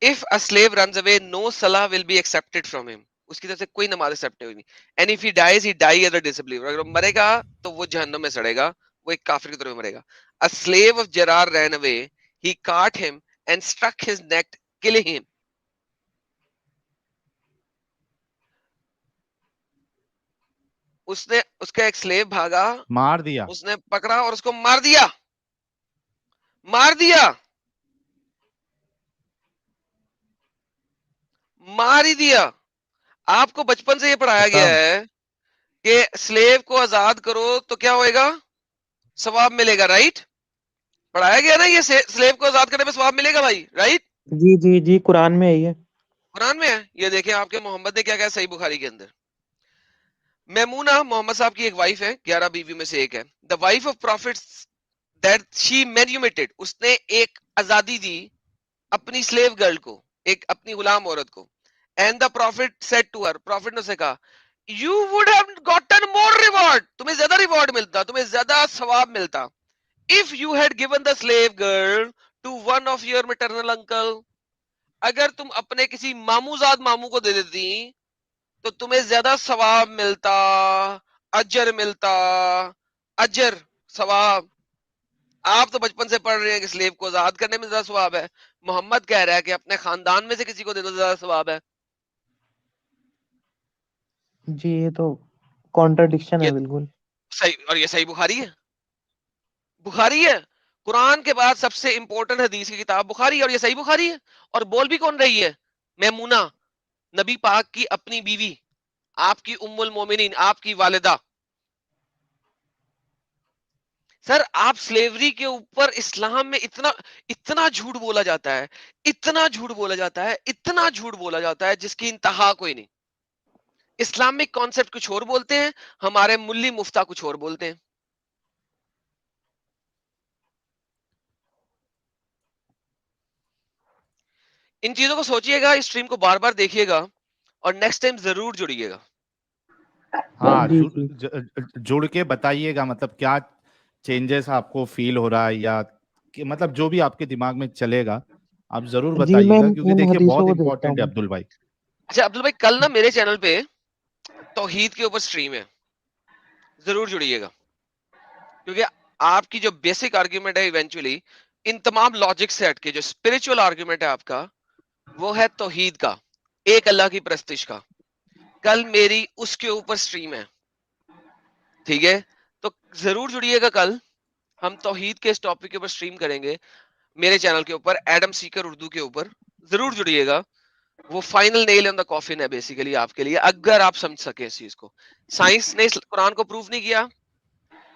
[SPEAKER 2] If a slave runs away, no salah will be accepted from him. उसकी तरफ से कोई नमाज एक्सेप्ट नहीं होगी। And if he dies he die as a disbeliever, अगर वो मरेगा तो वो जहन्नम में सड़ेगा, वो एक काफिर की तरह मरेगा। A slave of Zarar ran away, he caught him and struck his neck, killing him. उसने, उसका एक स्लेव भागा,
[SPEAKER 3] मार दिया।
[SPEAKER 2] उसने पकड़ा और उसको मार दिया, मार दिया, मार ही दिया। आपको बचपन से ये पढ़ाया गया
[SPEAKER 3] खत्म।
[SPEAKER 2] है कि स्लेव को आजाद करो तो क्या होएगा? सवाब मिलेगा, राइट? पढ़ाया गया ना ये, स्लेव को आजाद करने में सवाब मिलेगा भाई, राइट?
[SPEAKER 1] जी जी जी, कुरान में है ये।
[SPEAKER 2] कुरान में है ये। देखें आपके मोहम्मद ने क्या कहा सही बुखारी के अंदर। मैमूना मोहम्मद साहब की एक वाइफ है, 11 बीवी में से एक है। The wife of prophet that she manumitted, उसने एक आजादी दी अपनी स्लेव गर्ल को, एक अपनी गुलाम औरत को। And the prophet said to her, prophet ने उसे कहा, you would have gotten more reward, तुम्हें ज्यादा रिवॉर्ड मिलता, तुम्हें ज्यादा सवाब मिलता, if you had given the slave girl to one of your maternal uncle. अगर तुम अपने किसी मामूजाद मामू को दे देती तो तुम्हें ज्यादा सवाब मिलता, अजर मिलता, अजर, सवाब। आप तो बचपन से पढ़ रहे हैं कि स्लेव को आजाद करने में ज्यादा सवाब है। मोहम्मद कह रहा है कि अपने खानदान में से किसी को दे दो, ज्यादा सवाब है।
[SPEAKER 1] जी, ये तो कॉन्ट्रडिक्शन है
[SPEAKER 2] ये
[SPEAKER 1] बिल्कुल।
[SPEAKER 2] सही, और ये सही बुखारी है, बुखारी है। कुरान के बाद सबसे इंपॉर्टेंट हदीस की किताब बुखारी है, और ये सही बुखारी है। और बोल भी कौन रही है? मैमूना, नबी पाक की अपनी बीवी, आपकी उम्मुल मोमिनीन, आपकी वालिदा। सर आप स्लेवरी के ऊपर इस्लाम में इतना इतना झूठ बोला जाता है, इतना झूठ बोला जाता है, इतना झूठ बोला जाता है जिसकी इंतहा कोई नहीं। इस्लामिक कॉन्सेप्ट कुछ और बोलते हैं, हमारे मुल्ली मुफ्ता कुछ और बोलते हैं। इन चीजों को सोचिएगा, इस स्ट्रीम को बार बार देखिएगा और नेक्स्ट टाइम जरूर जुड़िएगा।
[SPEAKER 3] हाँ,
[SPEAKER 1] जी जी।
[SPEAKER 3] जुड़ के बताइएगा, मतलब क्या चेंजेस आपको फील हो रहा है, या कि मतलब जो भी आपके दिमाग में चलेगा आप जरूर
[SPEAKER 1] जी, मैं
[SPEAKER 3] बताइएगा, क्योंकि
[SPEAKER 1] इन
[SPEAKER 3] देखिए
[SPEAKER 1] हदीसों
[SPEAKER 3] बहुत
[SPEAKER 1] को देखता
[SPEAKER 3] इंपॉर्टेंट है
[SPEAKER 1] हूँ।
[SPEAKER 3] अब्दुल भाई।
[SPEAKER 2] अच्छा अब्दुल भाई, कल ना मेरे चैनल पे तौहीद के ऊपर स्ट्रीम है, जरूर जुड़िएगा। क्योंकि आपकी जो बेसिक आर्ग्यूमेंट है, इवेंचुअली इन तमाम लॉजिक से हटके जो स्पिरिचुअल आर्ग्यूमेंट है आपका, वो है तौहीद का, एक अल्लाह की परस्तिश का। कल मेरी उसके ऊपर स्ट्रीम है, ठीक है? तो जरूर जुड़िएगा। कल हम तौहीद के इस टॉपिक के ऊपर स्ट्रीम करेंगे मेरे चैनल के ऊपर, एडम सीकर उर्दू के ऊपर। जरूर जुड़िएगा। वो final nail on the coffin है बेसिकली आपके लिए, अगर आप समझ सके इस चीज को। साइंस ने कुरान को प्रूव नहीं किया,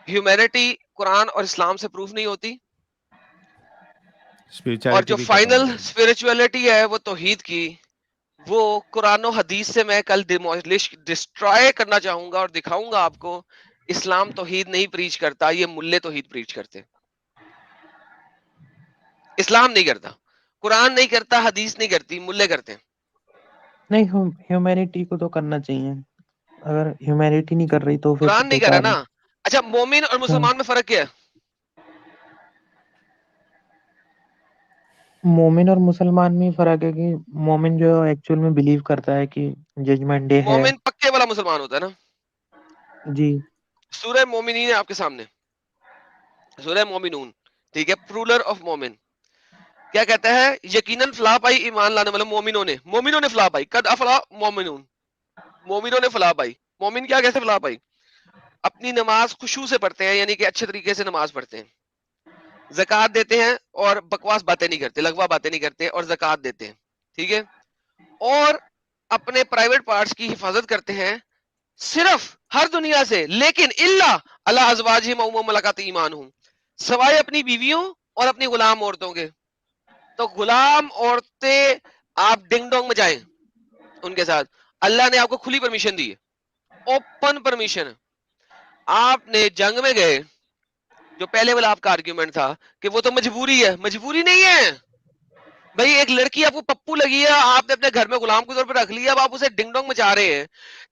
[SPEAKER 2] ह्यूमैनिटी कुरान और इस्लाम से प्रूफ नहीं होती, और
[SPEAKER 3] स्पिरिचुअलिटी
[SPEAKER 2] जो
[SPEAKER 3] भी खत्म हो
[SPEAKER 2] फाइनल
[SPEAKER 3] जाएगी।
[SPEAKER 2] स्पिरिचुअलिटी है वो तौहीद की, वो कुरान और हदीस से मैं कल डिस्ट्रॉय करना चाहूंगा और दिखाऊंगा आपको। इस्लाम तौहीद नहीं प्रीच करता, ये मुल्ले तौहीद प्रीच करते हैं। इस्लाम नहीं करता, कुरान नहीं करता, हदीस नहीं करती, मुल्ले करते हैं।
[SPEAKER 1] नहीं, ह्यूमैनिटी को तो करना चाहिए। अगर ह्यूमैनिटी नहीं कर रही तो फिर
[SPEAKER 2] कुरान नहीं कर रहा
[SPEAKER 1] बेकार
[SPEAKER 2] ना।
[SPEAKER 1] है।
[SPEAKER 2] अच्छा मोमिन और
[SPEAKER 1] हम्म।
[SPEAKER 2] मुसलमान में फर्क क्या है?
[SPEAKER 1] मोमिन और मुसलमान में फर्क है कि मोमिन जो एक्चुअल में बिलीव करता है कि जजमेंट डे है।
[SPEAKER 2] मोमिन पक्के वाला मुसलमान होता है ना।
[SPEAKER 1] जी।
[SPEAKER 2] सूरह मोमिनीन है आपके सामने, सूरह मोमिनून, ठीक है, प्लूरल ऑफ मोमिन। क्या कहता है? यकीनन फलाह पाई ईमान लाने वाले मोमिनों ने फलाह पाई, कद अफला मोमिनून, मोमिनों ने फलाह पाई। मोमिन क्या कैसे फलाह पाई? अपनी नमाज खुशू से पढ़ते हैं, यानी कि अच्छे तरीके से नमाज पढ़ते हैं, ज़कात देते हैं और बकवास बातें नहीं करते, लगवा बातें नहीं करते और ज़कात देते हैं, ठीक है, और अपने प्राइवेट पार्ट्स की हिफाजत करते हैं सिर्फ हर दुनिया से, लेकिन इल्ला अला अज़वाजिहिम व मलाकाति ईमानुहुम, सवाए अपनी बीवियों और अपनी गुलाम औरतों के। तो गुलाम औरतें आप डिंग डोंग मचाएं उनके साथ, अल्लाह ने आपको खुली परमिशन दी है, ओपन परमिशन। आपने जंग में गए, जो पहले वाला आपका आर्ग्यूमेंट था कि वो तो मजबूरी है, मजबूरी नहीं है भाई। एक लड़की आपको पप्पू लगी है, आपने अपने घर में गुलाम के तौर पर रख लिया, अब आप उसे डिंग डोंग मचा रहे हैं।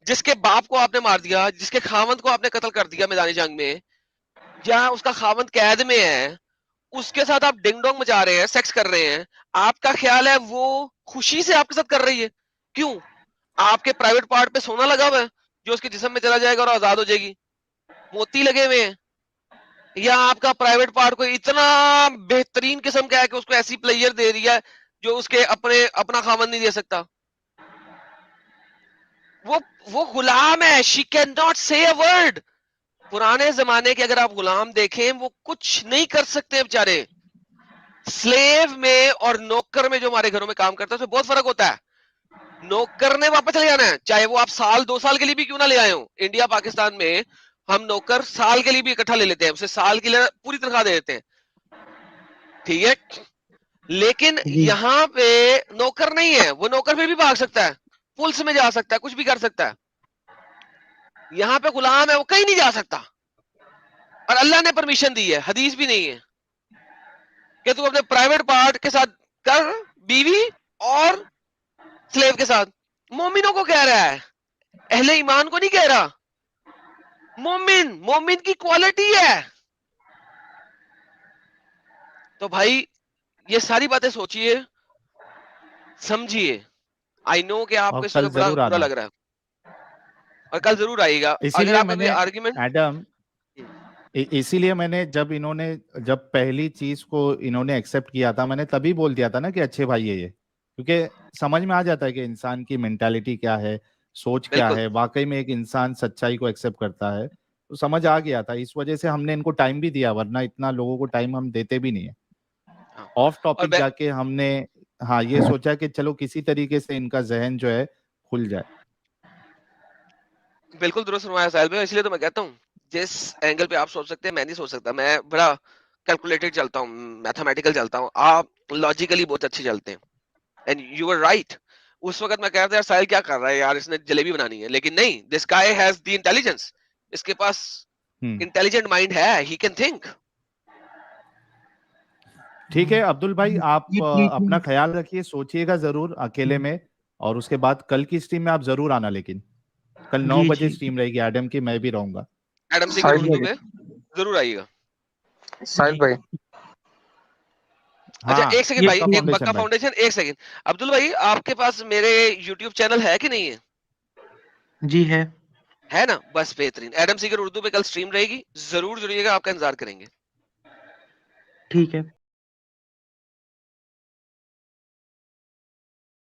[SPEAKER 2] जिसके बाप को आपने मार दिया, जिसके खावंद को आपने कत्ल कर दिया मैदानी जंग में, जहां उसका खावंद कैद में है, उसके साथ आप डिंग डोंग मचा रहे हैं, सेक्स कर रहे हैं। आपका ख्याल है वो खुशी से आपके साथ कर रही है? क्यों? आपके प्राइवेट पार्ट पे सोना लगा हुआ है जो उसके जिस्म में चला जाएगा और आजाद हो जाएगी, मोती लगे हुए हैं, या आपका प्राइवेट पार्ट कोई इतना बेहतरीन किस्म का है कि उसको ऐसी प्लेयर दे दिया है जो उसके अपना खामन नहीं दे सकता। वो गुलाम है, शी कैन नॉट से अ वर्ड। पुराने जमाने के अगर आप गुलाम देखें, वो कुछ नहीं कर सकते बेचारे। स्लेव में और नौकर में जो हमारे घरों में काम करता है उसमें बहुत फर्क होता है। नौकर ने वापस चले जाना है, चाहे वो आप साल 2 साल के लिए भी क्यों ना ले आए हो। इंडिया पाकिस्तान में हम नौकर साल के लिए भी इकट्ठा ले लेते हैं, उसे साल के लिए पूरी तनख्वाह दे देते हैं, ठीक है। लेकिन
[SPEAKER 1] जी।
[SPEAKER 2] यहाँ पे नौकर नहीं है, वो नौकर फिर भी भाग सकता है, पुलिस में जा सकता है, कुछ भी कर सकता है। यहाँ पे गुलाम है, वो कहीं नहीं जा सकता, और अल्लाह ने परमिशन दी है, हदीस भी नहीं है कि तू अपने प्राइवेट पार्ट के साथ कर, बीवी और स्लेव के साथ। मोमिनों को कह रहा है, अहले ईमान को नहीं कह रहा। मोमिन मोमिन की क्वालिटी है। तो भाई ये सारी बातें सोचिए, समझिए। आई नो कि आपको
[SPEAKER 3] और
[SPEAKER 2] इस
[SPEAKER 3] कल
[SPEAKER 2] वक्त बड़ा
[SPEAKER 3] जरूर
[SPEAKER 2] बुरा
[SPEAKER 3] आना।
[SPEAKER 2] लग रहा है, और कल जरूर आइएगा अगर
[SPEAKER 3] इसीलिए
[SPEAKER 2] आपका कोई
[SPEAKER 3] मैंने
[SPEAKER 2] आर्ग्यूमेंट।
[SPEAKER 3] एडम इसीलिए मैंने जब पहली चीज को इन्होंने एक्सेप्ट किया था, मैंने तभी बोल दिया था ना कि अच्छे भाई है ये, क्योंकि समझ में आ जाता है कि इंसान की मेंटालिटी क्या है, सोच क्या
[SPEAKER 2] बिल्कुल।
[SPEAKER 3] है, वाकई में एक इंसान सच्चाई को एक्सेप्ट करता है। तो समझ आ गया था, इस वजह से हमने इनको टाइम भी दिया, वरना इतना लोगों को टाइम हम देते भी नहीं है।
[SPEAKER 2] हाँ।
[SPEAKER 3] ऑफ
[SPEAKER 2] और
[SPEAKER 3] टॉपिक जाके हमने हाँ ये सोचा कि चलो किसी तरीके से इनका जहन जो है खुल जाए।
[SPEAKER 2] बिल्कुल दुरुस्त फरमाया साहिल भाई, इसलिए तो मैं कहता हूँ जिस एंगल पे आप सोच सकते हैं मैं नहीं सोच सकता। मैं बड़ा कैलकुलेटेड चलता हूँ, मैथमेटिकल चलता हूँ, आप लॉजिकली बहुत अच्छे चलते हैं। And you are right. उस वक्त मैं कह रहा था यार साहिल क्या कर रहा है यार, इसने जलेबी बनानी है, लेकिन नहीं, this guy has the intelligence, इसके पास
[SPEAKER 3] हम्म।
[SPEAKER 2] इंटेलिजेंट माइंड है, ही कैन थिंक।
[SPEAKER 3] ठीक है अब्दुल भाई, आप
[SPEAKER 1] ये ठीक है।
[SPEAKER 3] अपना ख्याल रखिए, सोचिएगा जरूर अकेले में, और उसके बाद कल की स्ट्रीम में आप जरूर आना, लेकिन कल 9 बजे
[SPEAKER 1] जी।
[SPEAKER 3] स्ट्रीम रहेगी एडम की, मैं भी रहूंगा।
[SPEAKER 2] एडम सीकर
[SPEAKER 4] साहिल
[SPEAKER 2] उर्दू
[SPEAKER 4] भाई,
[SPEAKER 2] पे जरूर आइएगा।
[SPEAKER 4] साहिल
[SPEAKER 1] जी।
[SPEAKER 4] भाई,
[SPEAKER 2] अच्छा
[SPEAKER 3] हाँ,
[SPEAKER 2] एक सेकंड भाई,
[SPEAKER 3] बक्का
[SPEAKER 2] एक बक्का
[SPEAKER 3] फाउंडेशन भाई।
[SPEAKER 2] फाउंडेशन, एक सेकंड। अब्दुल भाई आपके पास मेरे यूट्यूब चैनल है कि नहीं है?
[SPEAKER 1] जी है।
[SPEAKER 2] है ना, बस बेहतरीन। एडम सीकर उर्दू पे कल स्ट्रीम रहेगी, जरूर जुड़िएगा, आपका इंतजार करेंगे।
[SPEAKER 1] ठीक है।